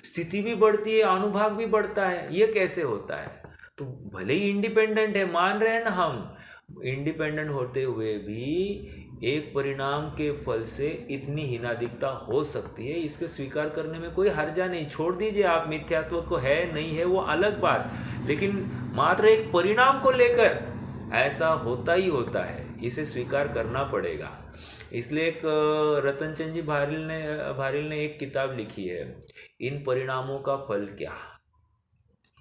स्थिति भी बढ़ती है, अनुभाग भी बढ़ता है। ये कैसे होता है? तो भले ही इंडिपेंडेंट है, मान रहे हैं ना हम, इंडिपेंडेंट होते हुए भी एक परिणाम के फल से इतनी हीनाधिकता हो सकती है, इसके स्वीकार करने में कोई हर्जा नहीं। छोड़ दीजिए आप मिथ्यात्व को है नहीं है वो अलग बात, लेकिन मात्र एक परिणाम को लेकर ऐसा होता ही होता है, इसे स्वीकार करना पड़ेगा। इसलिए एक रतनचंद जी भारिल ने एक किताब लिखी है, इन परिणामों का फल क्या,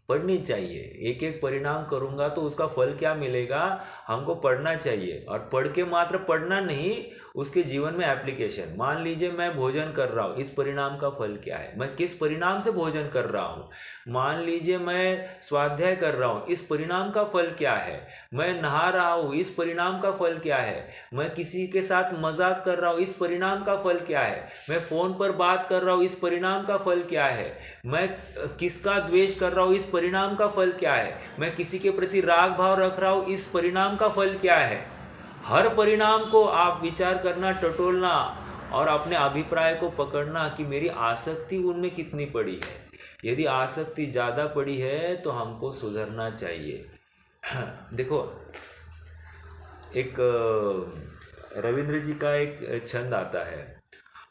पढ़नी चाहिए। एक एक परिणाम करूंगा तो उसका फल क्या मिलेगा हमको पढ़ना चाहिए, और पढ़ के मात्र पढ़ना नहीं, उसके जीवन में एप्लीकेशन। मान लीजिए मैं भोजन कर रहा हूँ, इस परिणाम का फल क्या है, मैं किस परिणाम से भोजन कर रहा हूँ। मान लीजिए मैं स्वाध्याय कर रहा हूँ, इस परिणाम का फल क्या है। मैं नहा रहा हूँ, इस परिणाम का फल क्या है। मैं किसी के साथ मजाक कर रहा हूँ, इस परिणाम का फल क्या है। मैं फ़ोन पर बात कर रहा हूँ, इस परिणाम का फल क्या है। मैं किसका द्वेष कर रहा हूँ, इस परिणाम का फल क्या है। मैं किसी के प्रति राग भाव रख रहा हूँ, इस परिणाम का फल क्या है। हर परिणाम को आप विचार करना, टटोलना और अपने अभिप्राय को पकड़ना कि मेरी आसक्ति उनमें कितनी पड़ी है। यदि आसक्ति ज़्यादा पड़ी है तो हमको सुधरना चाहिए। देखो, एक रविंद्र जी का एक छंद आता है,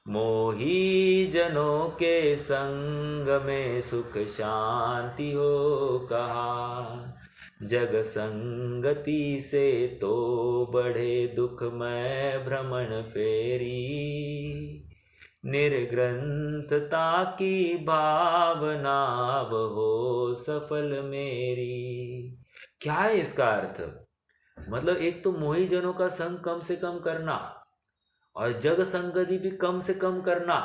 मोही जनों के संग में सुख शांति हो कहा, जग संगति से तो बढ़े दुख मैं भ्रमण फेरी, निर्ग्रंथता की भावना हो सफल मेरी। क्या है इसका अर्थ? मतलब एक तो मोही जनों का संग कम से कम करना और जग संगति भी कम से कम करना,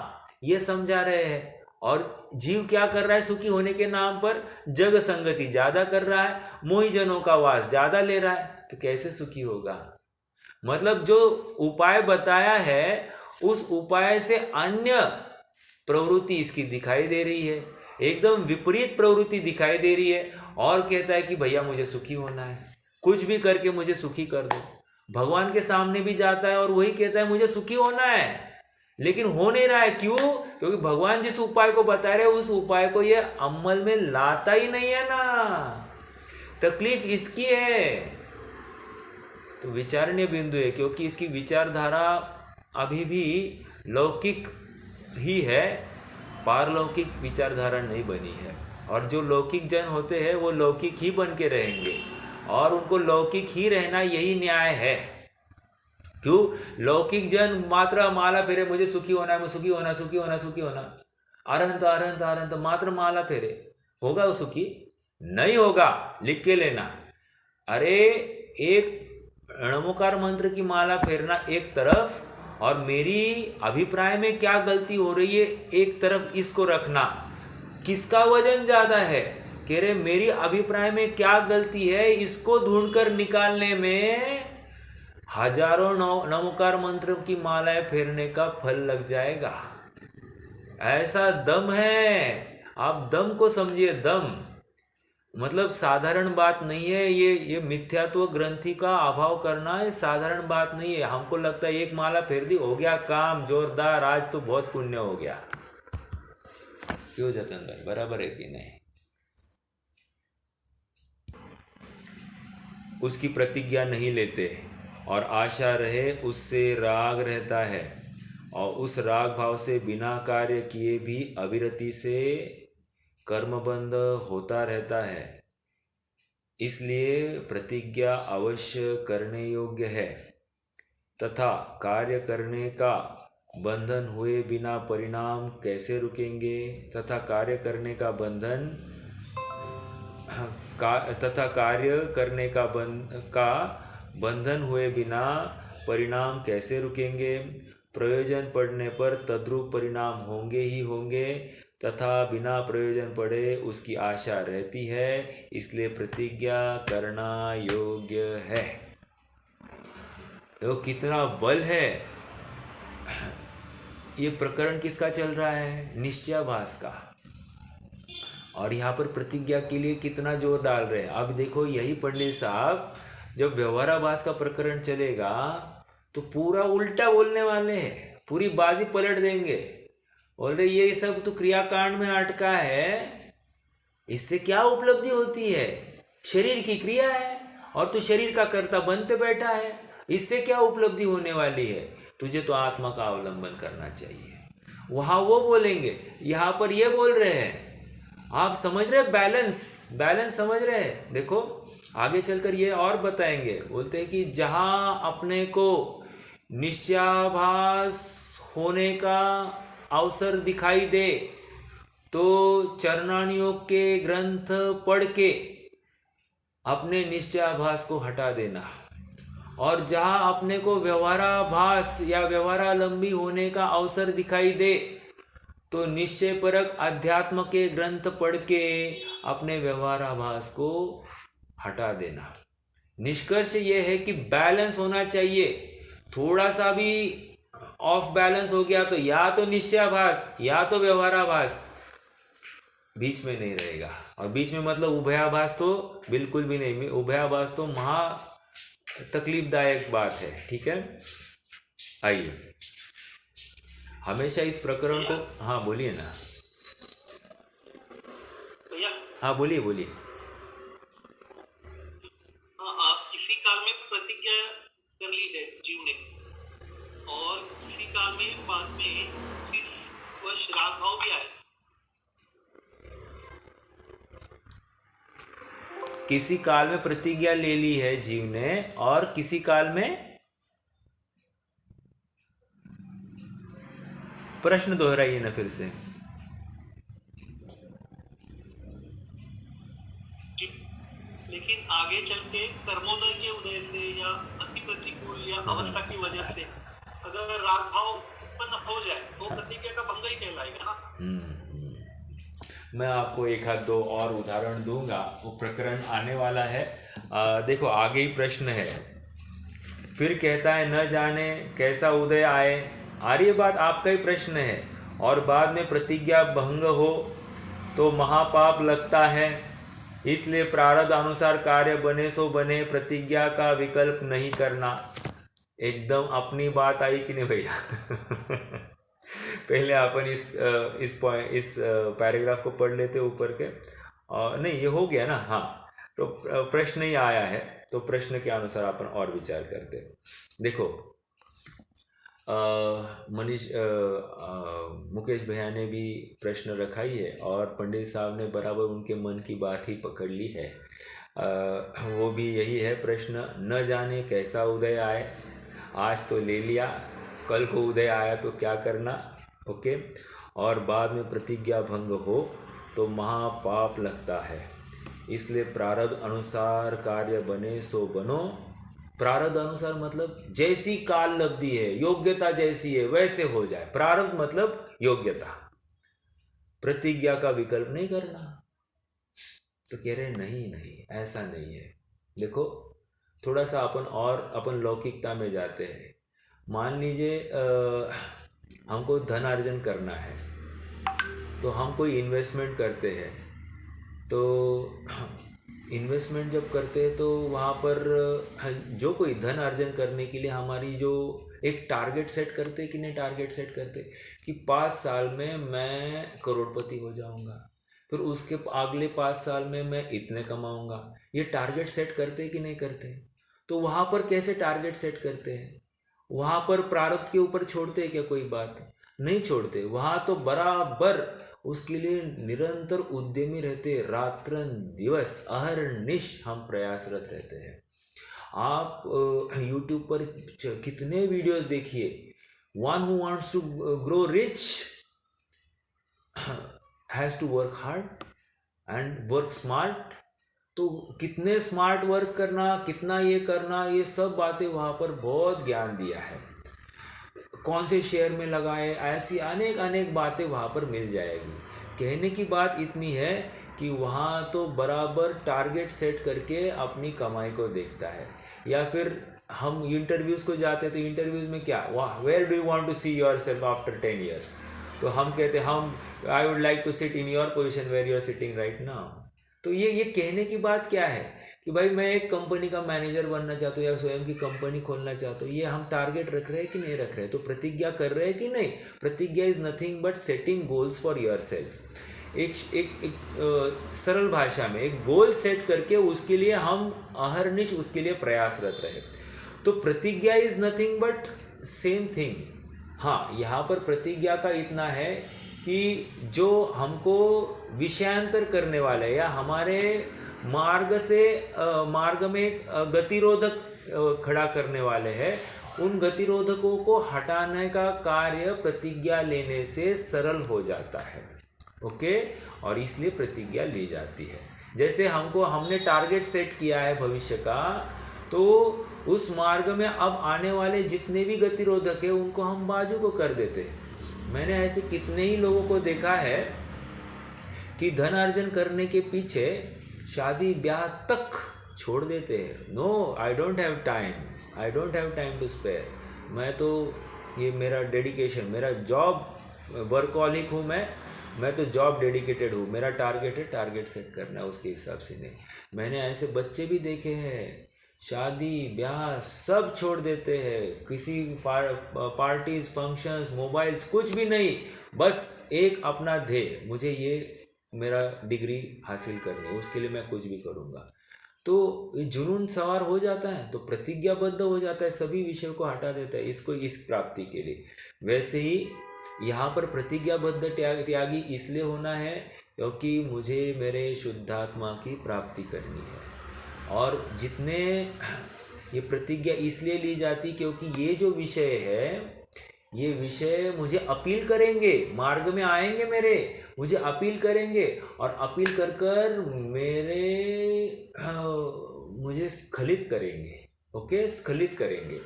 ये समझा रहे हैं। और जीव क्या कर रहा है सुखी होने के नाम पर? जग संगति ज्यादा कर रहा है, मोही जनों का वास ज्यादा ले रहा है, तो कैसे सुखी होगा? मतलब जो उपाय बताया है उस उपाय से अन्य प्रवृत्ति इसकी दिखाई दे रही है, एकदम विपरीत प्रवृत्ति दिखाई दे रही है, और कहता है कि भैया मुझे सुखी होना है, कुछ भी करके मुझे सुखी कर दो। भगवान के सामने भी जाता है और वही कहता है मुझे सुखी होना है, लेकिन हो नहीं रहा है। क्यों? क्योंकि भगवान जिस उपाय को बता रहे उस उपाय को ये अमल में लाता ही नहीं है ना। तकलीफ इसकी है। तो विचारणीय बिंदु है, क्योंकि इसकी विचारधारा अभी भी लौकिक ही है, पारलौकिक विचारधारा नहीं बनी है। और जो लौकिक जन होते हैं वो लौकिक ही बन के रहेंगे, और उनको लौकिक ही रहना यही न्याय है। क्यों? लौकिक जन मात्र माला फेरे, मुझे सुखी होना है, मुझे सुखी होना, सुखी होना, सुखी होना, अरहंत अरहंत अरहंत मात्र माला फेरे, होगा वो सुखी? नहीं होगा, लिख के लेना। अरे एक णमोकार मंत्र की माला फेरना एक तरफ, और मेरी अभिप्राय में क्या गलती हो रही है एक तरफ, इसको रखना। किसका वजन ज्यादा है? कह रहे मेरी अभिप्राय में क्या गलती है, इसको ढूंढकर निकालने में हजारों नमोकार मंत्र की मालाएं फेरने का फल लग जाएगा। ऐसा दम है। आप दम को समझिए। दम मतलब साधारण बात नहीं है। ये मिथ्यात्व ग्रंथि का अभाव करना है, साधारण बात नहीं है। हमको लगता है एक माला फेर दी, हो गया काम जोरदार, आज तो बहुत पुण्य हो गया। क्यों जतन भाई, बराबर है कि नहीं? उसकी प्रतिज्ञा नहीं लेते और आशा रहे उससे राग रहता है, और उस राग भाव से बिना कार्य किए भी अविरति से कर्मबंध होता रहता है। इसलिए प्रतिज्ञा अवश्य करने योग्य है, तथा कार्य करने का बंधन हुए बिना परिणाम कैसे रुकेंगे, तथा कार्य करने का बंधन तथा कार्य करने का बंधन हुए बिना परिणाम कैसे रुकेंगे। प्रयोजन पड़ने पर तद्रूप परिणाम होंगे ही होंगे, तथा बिना प्रयोजन पड़े उसकी आशा रहती है। इसलिए प्रतिज्ञा करना योग्य है। तो कितना बल है। ये प्रकरण किसका चल रहा है? निश्चयाभास का। और यहाँ पर प्रतिज्ञा के लिए कितना जोर डाल रहे हैं। अब देखो, यही पंडित साहब जब व्यवहाराभास का प्रकरण चलेगा तो पूरा उल्टा बोलने वाले हैं, पूरी बाजी पलट देंगे। बोल रहे ये सब तो क्रियाकांड में अटका है, इससे क्या उपलब्धि होती है? शरीर की क्रिया है और तू शरीर का कर्ता बनते बैठा है। इससे क्या उपलब्धि होने वाली है? तुझे तो आत्मा का अवलंबन करना चाहिए। वहाँ वो बोलेंगे, यहाँ पर ये बोल रहे हैं। आप समझ रहे? बैलेंस, बैलेंस समझ रहे हैं? देखो आगे चलकर ये और बताएंगे। बोलते हैं कि जहाँ अपने को निश्चयाभास होने का अवसर दिखाई दे तो चरणानियोग के ग्रंथ पढ़ के अपने निश्चयाभास को हटा देना। और जहाँ अपने को व्यवहाराभास या व्यवहारालंबी होने का अवसर दिखाई दे तो निश्चय परक अध्यात्म के ग्रंथ पढ़ के अपने व्यवहाराभास को हटा देना। निष्कर्ष ये है कि बैलेंस होना चाहिए। थोड़ा सा भी ऑफ बैलेंस हो गया तो या तो निश्चयाभास या तो व्यवहाराभास, बीच में नहीं रहेगा। और बीच में मतलब उभयाभास तो बिल्कुल भी नहीं। उभयाभास तो महा तकलीफदायक बात है। ठीक है, आइए हमेशा इस प्रकरण को, हाँ बोलिए ना। भैया, हाँ बोलिए बोलिए। हाँ, आप किसी काल में प्रतिज्ञा कर ली है जीव ने, और किसी काल में बाद में सिर्फ वह श्राद्ध भाव भी आए। किसी काल में प्रतिज्ञा ले ली है जीव ने, और किसी काल में, प्रश्न दोहराइए ना फिर से। लेकिन आगे चल के कर्मोदय के उदय से या अति प्रतिकूल या अवस्था की वजह से अगर राग भाव उत्पन्न हो जाए तो प्रतिज्ञा का भंग ही कहलाएगा ना। मैं आपको एक आध दो और उदाहरण दूंगा, वो प्रकरण आने वाला है। देखो आगे ही प्रश्न है। फिर कहता है न जाने कैसा उदय आए। आर्य बात आपका ही प्रश्न है। और बाद में प्रतिज्ञा भंग हो तो महापाप लगता है, इसलिए प्रारब्ध अनुसार कार्य बने सो बने, प्रतिज्ञा का विकल्प नहीं करना। एकदम अपनी बात आई कि नहीं भैया? पहले अपन इस पैराग्राफ को पढ़ लेते ऊपर के। नहीं ये हो गया ना, हाँ। तो प्रश्न ही आया है, तो प्रश्न के अनुसार अपन और विचार करते। देखो मुकेश भैया ने भी प्रश्न रखा ही है, और पंडित साहब ने बराबर उनके मन की बात ही पकड़ ली है। वो भी यही है प्रश्न, न जाने कैसा उदय आए। आज तो ले लिया, कल को उदय आया तो क्या करना? ओके। और बाद में प्रतिज्ञा भंग हो तो महापाप लगता है, इसलिए प्रारब्ध अनुसार कार्य बने सो बनो। प्रारब्ध अनुसार मतलब जैसी काल लब्धि है, योग्यता जैसी है वैसे हो जाए। प्रारब्ध मतलब योग्यता, प्रतिज्ञा का विकल्प नहीं करना। तो कह रहे नहीं नहीं ऐसा नहीं है। देखो थोड़ा सा अपन लौकिकता में जाते हैं। मान लीजिए हमको धन अर्जन करना है, तो हम कोई इन्वेस्टमेंट करते हैं। तो इन्वेस्टमेंट जब करते हैं तो वहाँ पर जो कोई धन अर्जन करने के लिए हमारी जो एक टारगेट सेट करते कि नहीं, टारगेट सेट करते कि 5 साल में मैं करोड़पति हो जाऊँगा, फिर उसके अगले 5 साल में मैं इतने कमाऊँगा। ये टारगेट सेट करते कि नहीं करते? तो वहाँ पर कैसे टारगेट सेट करते हैं? वहाँ पर प्रारब्ध के ऊपर छोड़ते हैं क्या कोई बात? नहीं छोड़ते। वहाँ तो बराबर उसके लिए निरंतर उद्यमी रहते, रात्रन दिवस अहरनिश हम प्रयासरत रहते हैं। आप YouTube पर कितने वीडियोस देखिए, one who wants to grow rich has to work hard and work smart. तो कितने स्मार्ट वर्क करना, कितना ये करना, ये सब बातें वहाँ पर बहुत ज्ञान दिया है। कौन से शेयर में लगाए, ऐसी अनेक अनेक बातें वहाँ पर मिल जाएगी। कहने की बात इतनी है कि वहाँ तो बराबर टारगेट सेट करके अपनी कमाई को देखता है। या फिर हम इंटरव्यूज़ को जाते तो इंटरव्यूज़ में क्या, वाह where do you want to see yourself after 10 years, तो हम कहते हम I would like to sit in your position where you are sitting right now. तो ये कहने की बात क्या है कि भाई मैं एक कंपनी का मैनेजर बनना चाहता हूँ या स्वयं की कंपनी खोलना चाहता हूँ। ये हम टारगेट रख रहे हैं कि नहीं रख रहे? तो प्रतिज्ञा कर रहे हैं कि नहीं? प्रतिज्ञा is nothing but setting goals for your self. सरल भाषा में एक गोल सेट करके उसके लिए हम अहरनिश उसके लिए प्रयासरत रहे। तो प्रतिज्ञा is nothing but same thing. हाँ, यहाँ पर प्रतिज्ञा का इतना है कि जो हमको विषयांतर करने वाले या हमारे मार्ग में गतिरोधक खड़ा करने वाले हैं, उन गतिरोधकों को हटाने का कार्य प्रतिज्ञा लेने से सरल हो जाता है। ओके, और इसलिए प्रतिज्ञा ली जाती है। जैसे हमने टारगेट सेट किया है भविष्य का, तो उस मार्ग में अब आने वाले जितने भी गतिरोधक है उनको हम बाजू को कर देते हैं। मैंने ऐसे कितने ही लोगों को देखा है कि धन अर्जन करने के पीछे शादी ब्याह तक छोड़ देते हैं। No, I don't have time to spare. मैं तो, ये मेरा डेडिकेशन, मेरा जॉब वर्कहॉलिक हूँ, मैं तो जॉब डेडिकेटेड हूँ। मेरा टारगेट है, टारगेट सेट करना है, उसके हिसाब से नहीं। मैंने ऐसे बच्चे भी देखे हैं, शादी ब्याह सब छोड़ देते हैं, किसी पार्टीज, फंक्शंस, मोबाइल्स, कुछ भी नहीं, बस एक अपना ध्येय, मुझे ये मेरा डिग्री हासिल करनी है, उसके लिए मैं कुछ भी करूँगा। तो जुनून सवार हो जाता है, तो प्रतिज्ञाबद्ध हो जाता है, सभी विषयों को हटा देता है इसको, इस प्राप्ति के लिए। वैसे ही यहाँ पर प्रतिज्ञाबद्ध त्यागी इसलिए होना है क्योंकि मुझे मेरे शुद्धात्मा की प्राप्ति करनी है। और जितने ये प्रतिज्ञा इसलिए ली जाती क्योंकि ये जो विषय है, ये विषय मुझे अपील करेंगे, मार्ग में आएंगे मेरे, मुझे अपील करेंगे, और अपील कर कर मुझे स्खलित करेंगे। ओके, स्खलित करेंगे।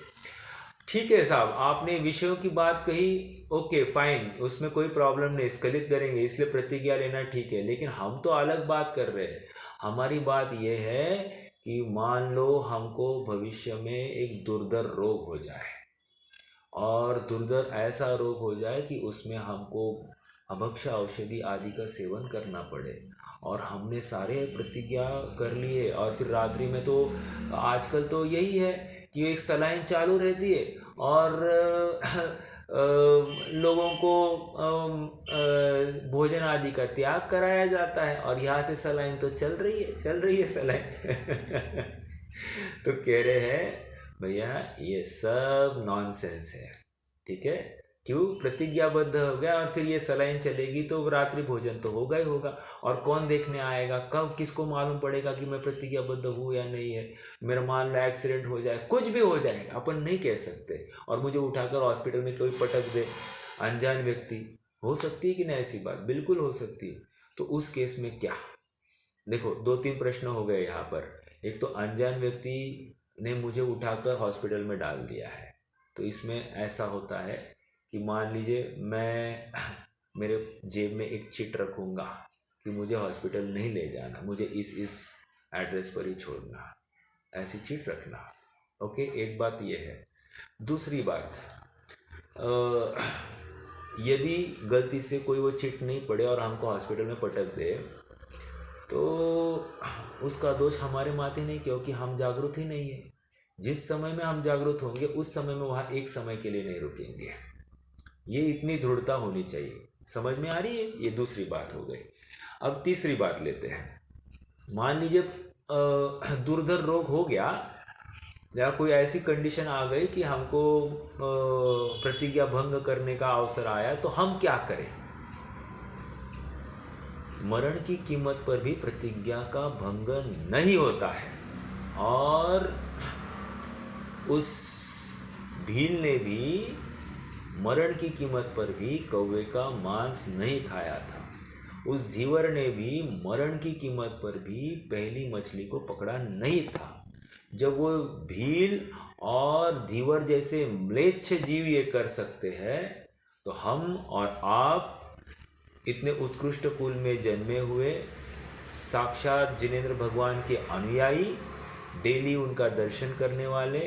ठीक है साहब, आपने विषयों की बात कही, ओके फाइन, उसमें कोई प्रॉब्लम नहीं, स्खलित करेंगे इसलिए प्रतिज्ञा लेना ठीक है। लेकिन हम तो अलग बात कर रहे हैं। हमारी बात यह है कि मान लो हमको भविष्य में एक दुर्धर रोग हो जाए, और दुर्धर ऐसा रोग हो जाए कि उसमें हमको अभक्ष्य औषधि आदि का सेवन करना पड़े, और हमने सारे प्रतिज्ञा कर लिए, और फिर रात्रि में तो आजकल तो यही है कि एक सलाइन चालू रहती है और लोगों को भोजन आदि का त्याग कराया जाता है, और यहाँ से सलाइन तो चल रही है सलाइन। तो कह रहे हैं भैया ये सब नॉनसेंस है। ठीक है, क्यों? प्रतिज्ञाबद्ध हो गया और फिर ये सलाइन चलेगी तो रात्रि भोजन तो होगा ही होगा, और कौन देखने आएगा? कब किसको मालूम पड़ेगा कि मैं प्रतिज्ञाबद्ध हूँ या नहीं है? मेरा मान लो एक्सीडेंट हो जाए, कुछ भी हो जाए, अपन नहीं कह सकते, और मुझे उठाकर हॉस्पिटल में कोई पटक दे, अनजान व्यक्ति, हो सकती है कि नहीं ऐसी बात? बिल्कुल हो सकती है। तो उस केस में क्या? देखो, 2-3 प्रश्न हो गए यहाँ पर। एक तो अनजान व्यक्ति ने मुझे उठाकर हॉस्पिटल में डाल दिया है, तो इसमें ऐसा होता है कि मान लीजिए मैं मेरे जेब में एक चिट रखूँगा कि मुझे हॉस्पिटल नहीं ले जाना, मुझे इस एड्रेस पर ही छोड़ना, ऐसी चिट रखना। ओके, एक बात ये है। दूसरी बात, यदि गलती से कोई वो चिट नहीं पड़े और हमको हॉस्पिटल में पटक दे, तो उसका दोष हमारे माथे नहीं, क्योंकि हम जागरूक ही नहीं है। जिस समय में हम जागरूक होंगे उस समय में वहाँ एक समय के लिए नहीं रुकेंगे। ये इतनी दृढ़ता होनी चाहिए। समझ में आ रही है? ये दूसरी बात हो गई। अब तीसरी बात लेते हैं। मान लीजिए दुर्धर रोग हो गया, या कोई ऐसी कंडीशन आ गई कि हमको प्रतिज्ञा भंग करने का अवसर आया, तो हम क्या करें? मरण की कीमत पर भी प्रतिज्ञा का भंग नहीं होता है। और उस भील ने भी मरण की कीमत पर भी कौवे का मांस नहीं खाया था। उस धीवर ने भी मरण की कीमत पर भी पहली मछली को पकड़ा नहीं था। जब वो भील और धीवर जैसे म्लेच्छ जीव ये कर सकते हैं, तो हम और आप इतने उत्कृष्ट कुल में जन्मे हुए साक्षात जिनेंद्र भगवान के अनुयायी, डेली उनका दर्शन करने वाले,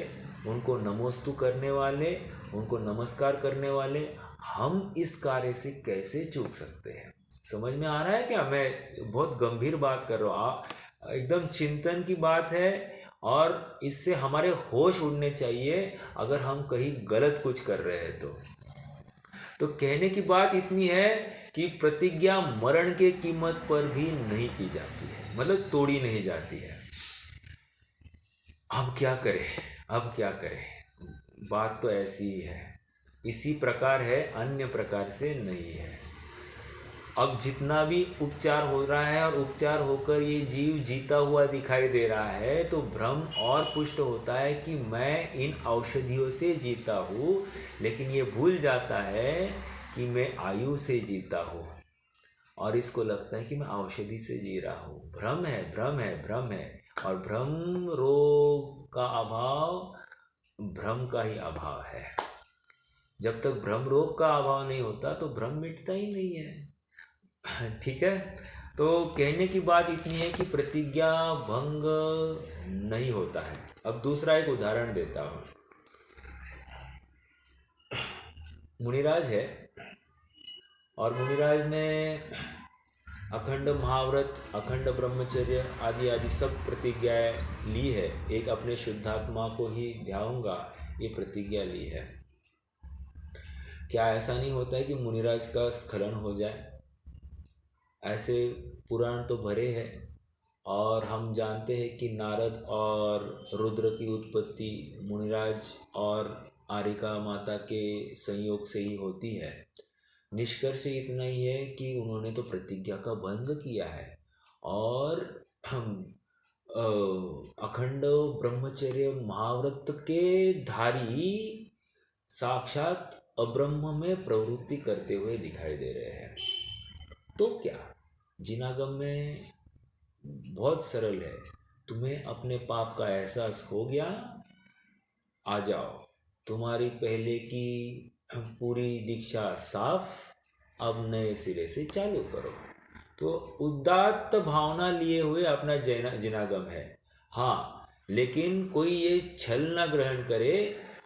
उनको नमोस्तु करने वाले, उनको नमस्कार करने वाले, हम इस कार्य से कैसे चूक सकते हैं? समझ में आ रहा है क्या? मैं बहुत गंभीर बात कर रहा हूँ, एकदम चिंतन की बात है, और इससे हमारे होश उड़ने चाहिए अगर हम कहीं गलत कुछ कर रहे हैं तो तो कहने की बात इतनी है कि प्रतिज्ञा मरण के कीमत पर भी नहीं की जाती है, मतलब तोड़ी नहीं जाती है। अब क्या करें, अब क्या करें, बात तो ऐसी ही है। इसी प्रकार है, अन्य प्रकार से नहीं है। अब जितना भी उपचार हो रहा है और उपचार होकर ये जीव जीता हुआ दिखाई दे रहा है, तो भ्रम और पुष्ट होता है कि मैं इन औषधियों से जीता हूँ, लेकिन ये भूल जाता है कि मैं आयु से जीता हूँ, और इसको लगता है कि मैं औषधि से जी रहा हूँ। भ्रम है, भ्रम है, भ्रम है। और भ्रम रोग का अभाव भ्रम का ही अभाव है। जब तक भ्रम रोग का अभाव नहीं होता तो भ्रम मिटता ही नहीं है। ठीक है, तो कहने की बात इतनी है कि प्रतिज्ञा भंग नहीं होता है। अब दूसरा एक उदाहरण देता हूँ। मुनिराज है, और मुनिराज ने अखंड महाव्रत, अखंड ब्रह्मचर्य आदि आदि सब प्रतिज्ञाएं ली है। एक अपने शुद्धात्मा को ही ध्याऊंगा, ये प्रतिज्ञा ली है। क्या ऐसा नहीं होता है कि मुनिराज का स्खलन हो जाए? ऐसे पुराण तो भरे हैं, और हम जानते हैं कि नारद और रुद्र की उत्पत्ति मुनिराज और आरिका माता के संयोग से ही होती है। निष्कर्ष इतना ही है कि उन्होंने तो प्रतिज्ञा का भंग किया है, और अखंड ब्रह्मचर्य महाव्रत के धारी साक्षात अब्रह्म में प्रवृत्ति करते हुए दिखाई दे रहे हैं। तो क्या जिनागम में बहुत सरल है। तुम्हें अपने पाप का एहसास हो गया, आ जाओ, तुम्हारी पहले की पूरी दीक्षा साफ, अब नए सिरे से चालू करो। तो उदात्त भावना लिए हुए अपना जिनागम है। हाँ, लेकिन कोई ये छल ना ग्रहण करे।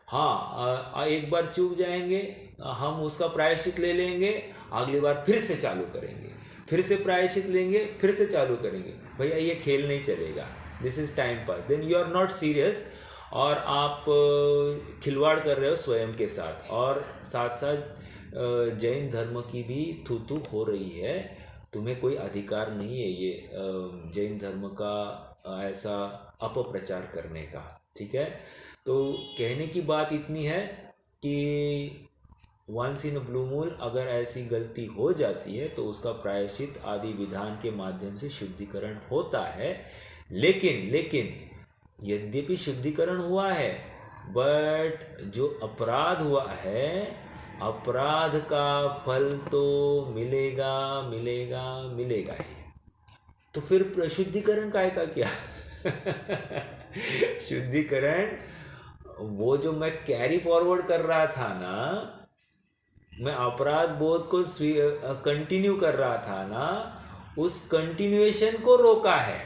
हाँ, एक बार चूक जाएंगे, हम उसका प्रायश्चित ले लेंगे, अगली बार फिर से चालू करेंगे, फिर से प्रायश्चित लेंगे, फिर से चालू करेंगे। भैया ये खेल नहीं चलेगा, this is time pass, then you are not serious, और आप खिलवाड़ कर रहे हो स्वयं के साथ, और साथ साथ जैन धर्म की भी थू हो रही है। तुम्हें कोई अधिकार नहीं है ये जैन धर्म का ऐसा अपप्रचार करने का। ठीक है, तो कहने की बात इतनी है कि वंस इन ब्लू मून अगर ऐसी गलती हो जाती है तो उसका प्रायश्चित आदि विधान के माध्यम से शुद्धिकरण होता है। लेकिन यद्यपि शुद्धिकरण हुआ है, बट जो अपराध हुआ है, अपराध का फल तो मिलेगा मिलेगा मिलेगा ही। तो फिर शुद्धिकरण काय का क्या? शुद्धिकरण वो जो मैं कैरी फॉरवर्ड कर रहा था ना, मैं अपराध बोध को कंटिन्यू कर रहा था ना, उस कंटिन्यूएशन को रोका है।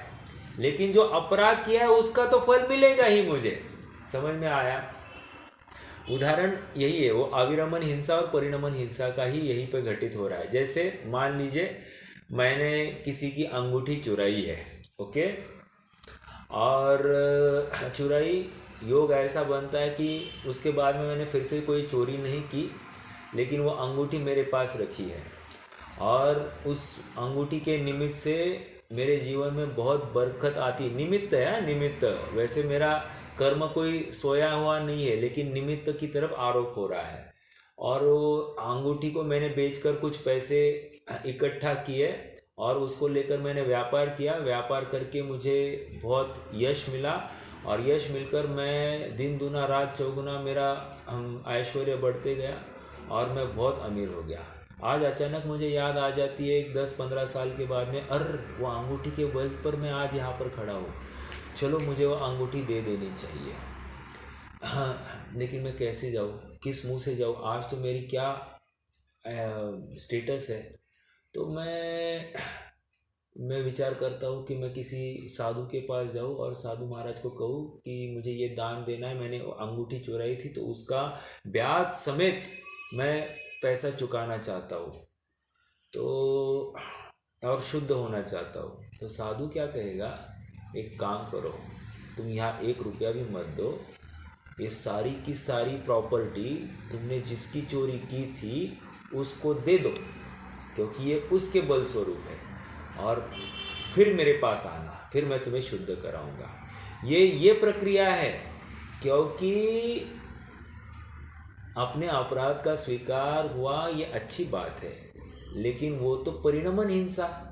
लेकिन जो अपराध किया है उसका तो फल मिलेगा ही मुझे। समझ में आया? उदाहरण यही है, वो अविरमण हिंसा और परिणमन हिंसा का ही यहीं पे घटित हो रहा है। जैसे मान लीजिए मैंने किसी की अंगूठी चुराई है, ओके, और चुराई योग ऐसा बनता है कि उसके बाद में मैंने फिर से कोई चोरी नहीं की, लेकिन वो अंगूठी मेरे पास रखी है, और उस अंगूठी के निमित्त से मेरे जीवन में बहुत बरकत आती। निमित्त है, निमित्त। वैसे मेरा कर्म कोई सोया हुआ नहीं है, लेकिन निमित्त की तरफ आरोप हो रहा है। और वो अंगूठी को मैंने बेचकर कुछ पैसे इकट्ठा किए, और उसको लेकर मैंने व्यापार किया। व्यापार करके मुझे बहुत यश मिला, और यश मिलकर मैं दिन दूना रात चौगुना मेरा ऐश्वर्य बढ़ते गया, और मैं बहुत अमीर हो गया। आज अचानक मुझे याद आ जाती है 10-15 साल के बाद में, वो अंगूठी के बल पर मैं आज यहाँ पर खड़ा हूँ, चलो मुझे वो अंगूठी दे देनी चाहिए। हाँ, लेकिन मैं कैसे जाऊँ, किस मुंह से जाऊँ? आज तो मेरी क्या स्टेटस है? तो मैं विचार करता हूँ कि मैं किसी साधु के पास जाऊँ और साधु महाराज को कहूँ कि मुझे ये दान देना है, मैंने अंगूठी चुराई थी तो उसका ब्याज समेत मैं पैसा चुकाना चाहता हूँ, तो और शुद्ध होना चाहता हूँ। तो साधु क्या कहेगा, एक काम करो, तुम यहाँ 1 रुपया भी मत दो, ये सारी की सारी प्रॉपर्टी तुमने जिसकी चोरी की थी उसको दे दो, क्योंकि ये उसके बल स्वरूप है, और फिर मेरे पास आना, फिर मैं तुम्हें शुद्ध कराऊंगा। ये प्रक्रिया है, क्योंकि अपने अपराध का स्वीकार हुआ, ये अच्छी बात है, लेकिन वो तो परिणमन हिंसा,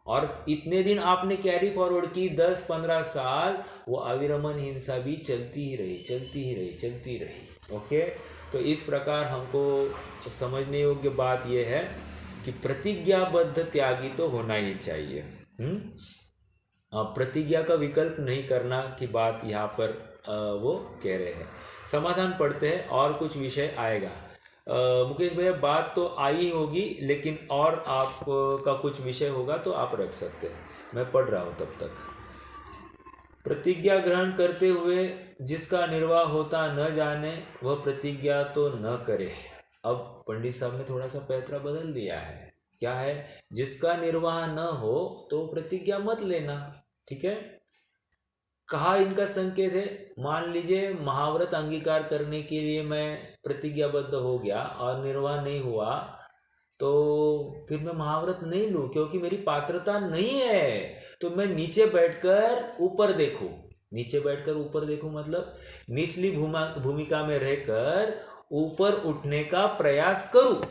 और इतने दिन आपने कैरी फॉरवर्ड की 10-15 साल, वो अविरमन हिंसा भी चलती ही रही। ओके, तो इस प्रकार हमको समझने योग्य बात यह है कि प्रतिज्ञाबद्ध त्यागी तो होना ही चाहिए। प्रतिज्ञा का विकल्प नहीं करना की बात यहाँ पर वो कह रहे हैं। समाधान पढ़ते हैं, और कुछ विषय आएगा। मुकेश भैया, बात तो आई होगी, लेकिन और आपका कुछ विषय होगा तो आप रख सकते हैं, मैं पढ़ रहा हूँ तब तक। प्रतिज्ञा ग्रहण करते हुए जिसका निर्वाह होता न जाने, वह प्रतिज्ञा तो न करे। अब पंडित साहब ने थोड़ा सा पैतरा बदल दिया है। क्या है? जिसका निर्वाह न हो तो प्रतिज्ञा मत लेना। ठीक है, कहा इनका संकेत है, मान लीजिए महाव्रत अंगीकार करने के लिए मैं प्रतिज्ञाबद्ध हो गया और निर्वाह नहीं हुआ, तो फिर मैं महाव्रत नहीं लूँ, क्योंकि मेरी पात्रता नहीं है। तो मैं नीचे बैठकर ऊपर देखूँ। नीचे बैठकर ऊपर देखूँ मतलब निचली भूमिका में रहकर ऊपर उठने का प्रयास करूँ,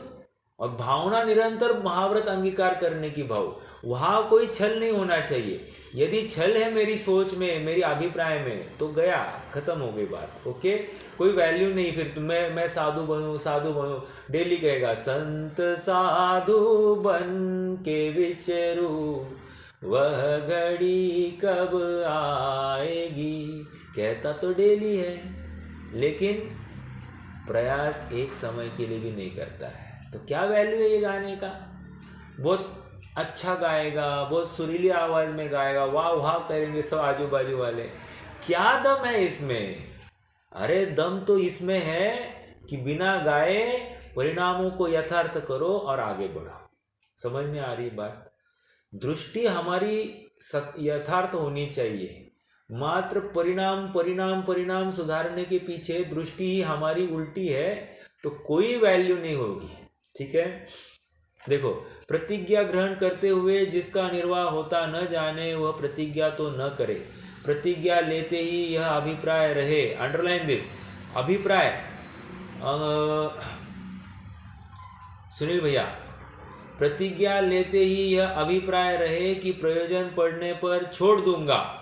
और भावना निरंतर महाव्रत अंगीकार करने की भाव। वहाँ कोई छल नहीं होना चाहिए। यदि छल है मेरी सोच में, मेरी अभिप्राय में, तो गया, खत्म हो गई बात। ओके, कोई वैल्यू नहीं। फिर मैं साधु बनूं, डेली कहेगा संत साधु बन के विचरू, वह घड़ी कब आएगी। कहता तो डेली है, लेकिन प्रयास एक समय के लिए भी नहीं करता है। तो क्या वैल्यू है ये गाने का? बहुत अच्छा गाएगा, बहुत सुरीली आवाज में गाएगा, वाह वाह करेंगे सब आजू बाजू वाले। क्या दम है इसमें? अरे दम तो इसमें है कि बिना गाए परिणामों को यथार्थ करो और आगे बढ़ो। समझ में आ रही बात? दृष्टि हमारी यथार्थ होनी चाहिए। मात्र परिणाम सुधारने के पीछे दृष्टि ही हमारी उल्टी है, तो कोई वैल्यू नहीं होगी। ठीक है, देखो, प्रतिज्ञा ग्रहण करते हुए जिसका निर्वाह होता न जाने, वह प्रतिज्ञा तो न करे। प्रतिज्ञा लेते ही यह अभिप्राय रहे, अंडरलाइन दिस, अभिप्राय। सुनील भैया, प्रतिज्ञा लेते ही यह अभिप्राय रहे कि प्रयोजन पड़ने पर छोड़ दूंगा,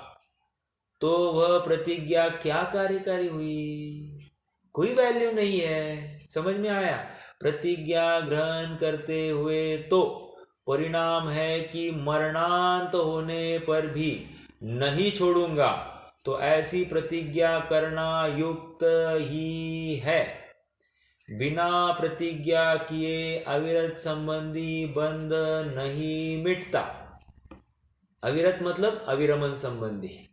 तो वह प्रतिज्ञा क्या कार्यकारी हुई? कोई वैल्यू नहीं है। समझ में आया? प्रतिज्ञा ग्रहण करते हुए तो परिणाम है कि मरणांत होने पर भी नहीं छोड़ूंगा, तो ऐसी प्रतिज्ञा करना युक्त ही है। बिना प्रतिज्ञा किए अविरत संबंधी बंध नहीं मिटता। अविरत मतलब अविरमन संबंधी।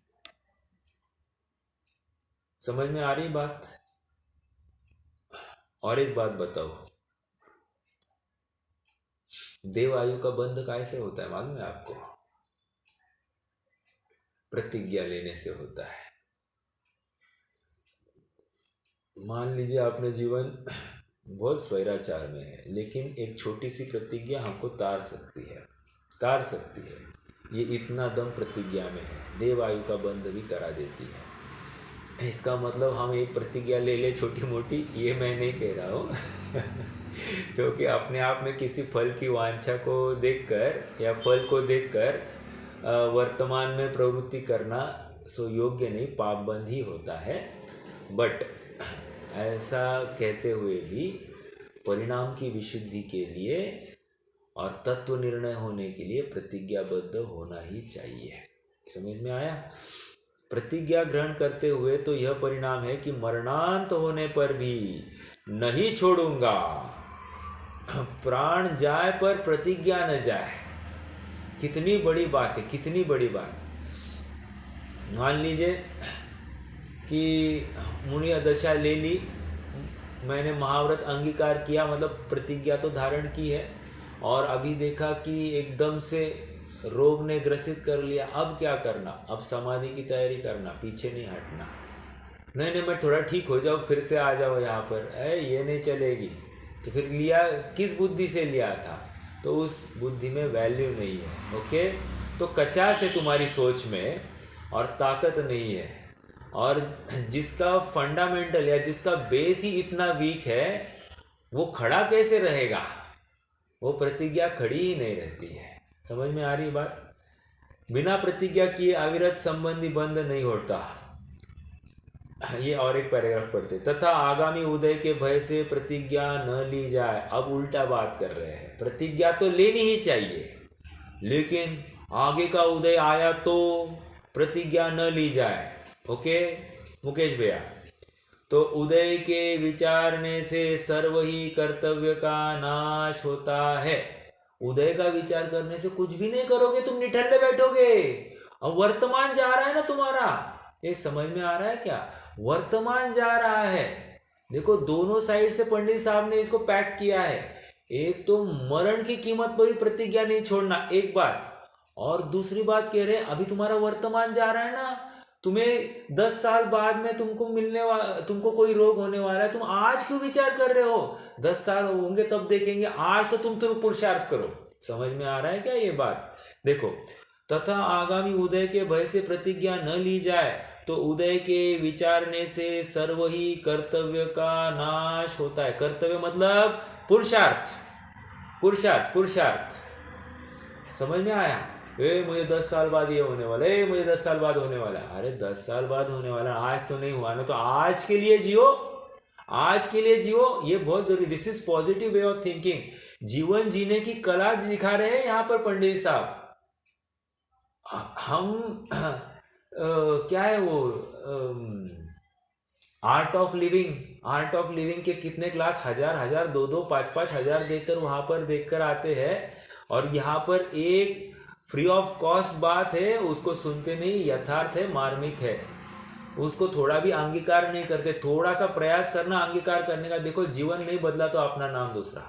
समझ में आ रही बात? और एक बात बताओ, देव आयु का बंध कैसे होता है मालूम है आपको? प्रतिज्ञा लेने से होता है। मान लीजिए आपने जीवन बहुत स्वैराचार में है, लेकिन एक छोटी सी प्रतिज्ञा हमको तार सकती है। ये इतना दम प्रतिज्ञा में है, देव आयु का बंध भी करा देती है। इसका मतलब हम एक प्रतिज्ञा ले ले छोटी मोटी, ये मैं नहीं कह रहा हूँ क्योंकि अपने आप में किसी फल की वांछा को देखकर या फल को देखकर वर्तमान में प्रवृत्ति करना सो योग्य नहीं, पापबंद ही होता है। बट ऐसा कहते हुए भी परिणाम की विशुद्धि के लिए और तत्व निर्णय होने के लिए प्रतिज्ञाबद्ध होना ही चाहिए। समझ में आया? प्रतिज्ञा ग्रहण करते हुए तो यह परिणाम है कि मरणांत होने पर भी नहीं छोड़ूंगा। प्राण जाए पर प्रतिज्ञा न जाए। कितनी बड़ी बात है, कितनी बड़ी बात। मान लीजिए कि मुनि दशा ले ली, मैंने महाव्रत अंगीकार किया, मतलब प्रतिज्ञा तो धारण की है, और अभी देखा कि एकदम से रोग ने ग्रसित कर लिया। अब क्या करना? अब समाधि की तैयारी करना, पीछे नहीं हटना। नहीं मैं थोड़ा ठीक हो जाऊँ फिर से आ जाओ यहाँ पर, ये नहीं चलेगी। तो फिर लिया किस बुद्धि से लिया था, तो उस बुद्धि में वैल्यू नहीं है। ओके, तो 50 है तुम्हारी सोच में और ताकत नहीं है, और जिसका फंडामेंटल या जिसका बेस ही इतना वीक है वो खड़ा कैसे रहेगा? वो प्रतिज्ञा खड़ी ही नहीं रहती है। समझ में आ रही बात? बिना प्रतिज्ञा किए अविरत संबंधी बंद नहीं होता। ये और एक पैराग्राफ पढ़ते, तथा आगामी उदय के भय से प्रतिज्ञा न ली जाए। अब उल्टा बात कर रहे हैं, प्रतिज्ञा तो लेनी ही चाहिए, लेकिन आगे का उदय आया तो प्रतिज्ञा न ली जाए। ओके मुकेश भैया, तो उदय के विचारने से सर्व ही कर्तव्य का नाश होता है। उदय का विचार करने से कुछ भी नहीं करोगे, तुम निठल्ले बैठोगे। अब वर्तमान जा रहा है ना तुम्हारा, ये समझ में आ रहा है क्या? वर्तमान जा रहा है। देखो दोनों साइड से पंडित साहब ने इसको पैक किया है। एक तो मरण की कीमत पर भी प्रतिज्ञा नहीं छोड़ना, एक बात, और दूसरी बात कह रहे हैं अभी तुम्हारा वर्तमान जा रहा है ना, तुम्हें 10 साल बाद में तुमको कोई रोग होने वाला है, तुम आज क्यों विचार कर रहे हो? 10 साल होंगे तब देखेंगे, आज तो तुम पुरुषार्थ करो। समझ में आ रहा है क्या ये बात? देखो, तथा आगामी उदय के भय से प्रतिज्ञा न ली जाए तो उदय के विचारने से सर्व ही कर्तव्य का नाश होता है। कर्तव्य मतलब पुरुषार्थ, पुरुषार्थ, पुरुषार्थ। समझ में आया? मुझे 10 साल बाद ये होने वाला है, मुझे 10 साल बाद होने वाला है। अरे 10 साल बाद होने वाला, आज तो नहीं हुआ ना, तो आज के लिए जियो, आज के लिए जियो। ये बहुत जरूरी, this is positive way of thinking. जीवन जीने की कला दिखा रहे हैं यहाँ पर पंडित साहब। हम क्या है वो art of living, art of living के कितने क्लास 1000, 2, 5 हजार देकर वहां पर देखकर आते हैं, और यहाँ पर एक फ्री ऑफ कॉस्ट बात है, उसको सुनते नहीं, यथार्थ है, मार्मिक है, उसको थोड़ा भी अंगीकार नहीं करते। थोड़ा सा प्रयास करना अंगीकार करने का। देखो जीवन नहीं बदला तो अपना नाम दूसरा,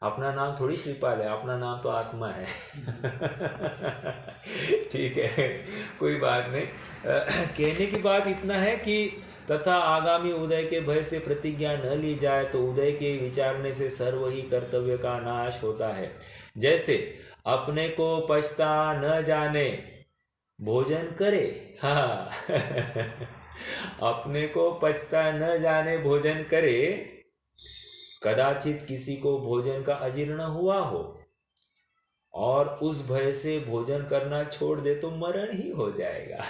अपना नाम थोड़ी श्रीपाल है, अपना नाम तो आत्मा है। ठीक है, कोई बात नहीं। कहने की बात इतना है कि तथा आगामी उदय के भय से प्रतिज्ञा न ली जाए तो उदय के विचारने से सर्व ही कर्तव्य का नाश होता है। जैसे अपने को पछता न जाने भोजन करे, हाँ अपने को पछता न जाने भोजन करे, कदाचित किसी को भोजन का अजीर्ण हुआ हो और उस भय से भोजन करना छोड़ दे तो मरण ही हो जाएगा।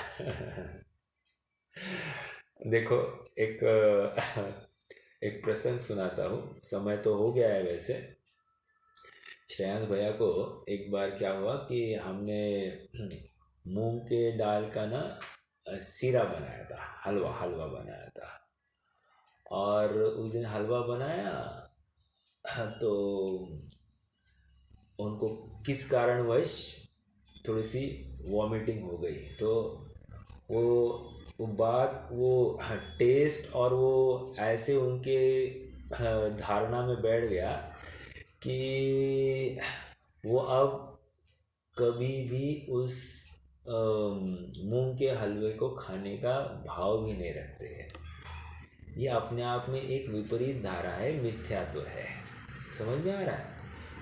देखो एक प्रसंग सुनाता हूँ, समय तो हो गया है वैसे। श्रेयांश भैया को एक बार क्या हुआ कि हमने मूंग के दाल का ना सीरा बनाया था, हलवा बनाया था, और उस दिन हलवा बनाया तो उनको किस कारणवश थोड़ी सी वॉमिटिंग हो गई। तो वो बात, वो टेस्ट और वो ऐसे उनके धारणा में बैठ गया कि वो अब कभी भी उस मूंग के हलवे को खाने का भाव भी नहीं रखते हैं। ये अपने आप में एक विपरीत धारा है, मिथ्यात्व है। समझ में आ रहा है?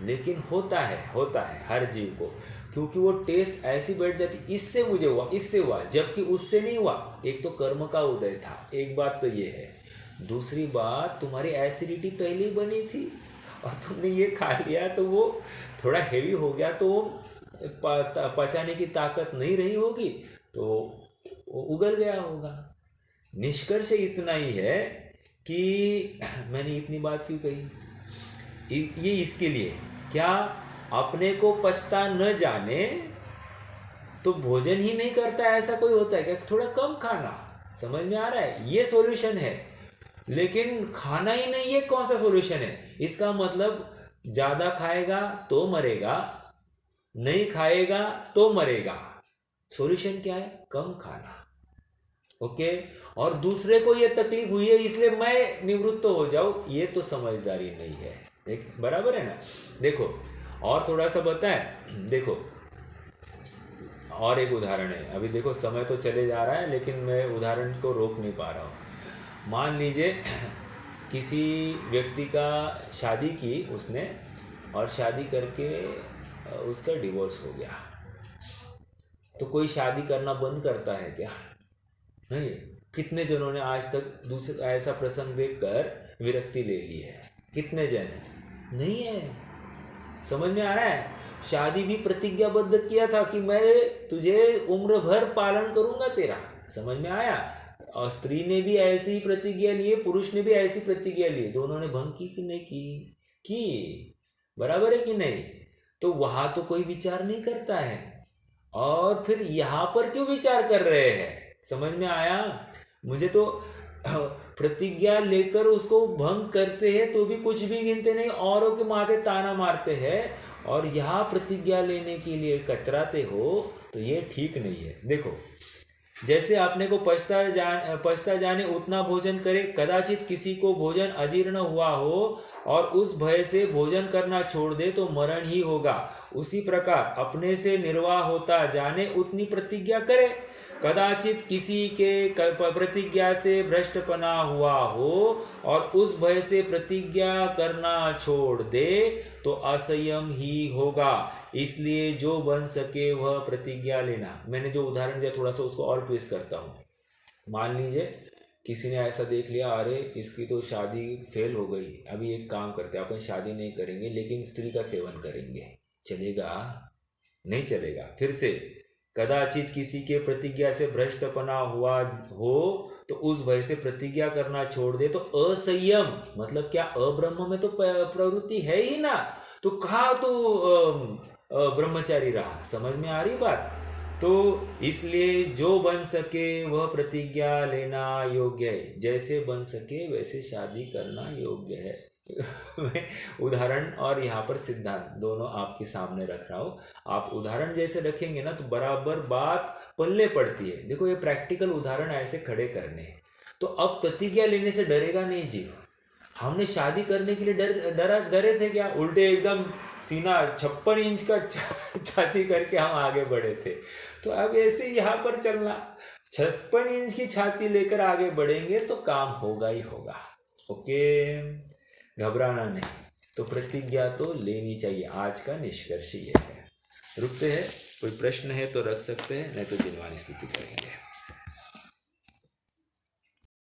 लेकिन होता है हर जीव को, क्योंकि वो टेस्ट ऐसी बैठ जाती, इससे मुझे हुआ, इससे हुआ, जबकि उससे नहीं हुआ। एक तो कर्म का उदय था, एक बात तो ये है। दूसरी बात, तुम्हारी एसिडिटी पहले ही बनी थी और तुमने ये खा लिया तो वो थोड़ा हेवी हो गया, तो वो पचाने की ताकत नहीं रही होगी, तो वो उगल गया होगा। निष्कर्ष इतना ही है कि मैंने इतनी बात क्यों कही, ये इसके लिए, क्या अपने को पछता न जाने तो भोजन ही नहीं करता, ऐसा कोई होता है क्या? थोड़ा कम खाना। समझ में आ रहा है? ये सॉल्यूशन है। लेकिन खाना ही नहीं, ये कौन सा सॉल्यूशन है? इसका मतलब ज़्यादा खाएगा तो मरेगा, नहीं खाएगा तो मरेगा। सॉल्यूशन क्या है? कम खाना। ओके, और दूसरे को ये तकलीफ हुई है इसलिए मैं निवृत्त हो जाऊं, ये तो समझदारी नहीं है। देख, बराबर है ना? देखो और थोड़ा सा बताएं। देखो और एक उदाहरण है। अभी देखो समय तो चले जा रहा है, लेकिन मैं उदाहरण को रोक नहीं पा रहा हूँ। मान लीजिए किसी व्यक्ति का शादी की उसने, और शादी करके उसका डिवोर्स हो गया, तो कोई शादी करना बंद करता है क्या? नहीं। कितने जनों ने आज तक दूसरा ऐसा प्रसंग देखकर विरक्ति ले ली है? कितने जन हैं? नहीं है। समझ में आ रहा है? शादी भी प्रतिज्ञाबद्ध किया था कि मैं तुझे उम्र भर पालन करूंगा तेरा। समझ में आया? और स्त्री ने भी ऐसी ही प्रतिज्ञा ली, पुरुष ने भी ऐसी प्रतिज्ञा ली, दोनों ने भंग की कि नहीं की? बराबर है कि नहीं? तो वहां तो कोई विचार नहीं करता है, और फिर यहाँ पर क्यों विचार कर रहे हैं? समझ में आया? मुझे तो प्रतिज्ञा लेकर उसको भंग करते हैं तो भी कुछ भी गिनते नहीं, औरों के माथे ताना मारते हैं, और यहाँ प्रतिज्ञा लेने के लिए कतराते हो, तो ये ठीक नहीं है। देखो, जैसे आपने को पचता जाने उतना भोजन करे, कदाचित किसी को भोजन अजीर्ण हुआ हो और उस भय से भोजन करना छोड़ दे तो मरण ही होगा। उसी प्रकार अपने से निर्वाह होता जाने उतनी प्रतिज्ञा करे। कदाचित किसी के प्रतिज्ञा से भ्रष्टपना हुआ हो और उस भय से प्रतिज्ञा करना छोड़ दे तो असंयम ही होगा। इसलिए जो बन सके वह प्रतिज्ञा लेना। मैंने जो उदाहरण दिया थोड़ा सा उसको और ट्विस्ट करता हूँ। मान लीजिए किसी ने ऐसा देख लिया, अरे इसकी तो शादी फेल हो गई, अभी एक काम करते हैं, अपन शादी नहीं करेंगे लेकिन स्त्री का सेवन करेंगे। चलेगा? नहीं चलेगा। फिर से, कदाचित किसी के प्रतिज्ञा से भ्रष्टपना हुआ हो तो उस भय से प्रतिज्ञा करना छोड़ दे तो असंयम, मतलब क्या? अब्रह्म में तो प्रवृत्ति है ही ना, तो कहाँ तो ब्रह्मचारी रहा। समझ में आ रही बात? तो इसलिए जो बन सके वह प्रतिज्ञा लेना योग्य है, जैसे बन सके वैसे शादी करना योग्य है। मैं उदाहरण और यहाँ पर सिद्धांत दोनों आपके सामने रख रहा हूँ। आप उदाहरण जैसे रखेंगे ना तो बराबर बात पल्ले पड़ती है। देखो, ये प्रैक्टिकल उदाहरण ऐसे खड़े करने हैं। तो अब प्रतिज्ञा लेने से डरेगा नहीं जीव। हमने शादी करने के लिए डरे थे क्या? उल्टे एकदम सीना 56 इंच का छाती करके हम आगे बढ़े थे। तो अब ऐसे यहाँ पर चलना, 56 इंच की छाती लेकर आगे बढ़ेंगे तो काम होगा ही होगा। ओके, घबराना नहीं। तो प्रतिज्ञा तो लेनी चाहिए। आज का निष्कर्ष ये है। रुकते हैं, कोई प्रश्न है तो रख सकते हैं, नहीं तो दिनवानी स्तुति करेंगे।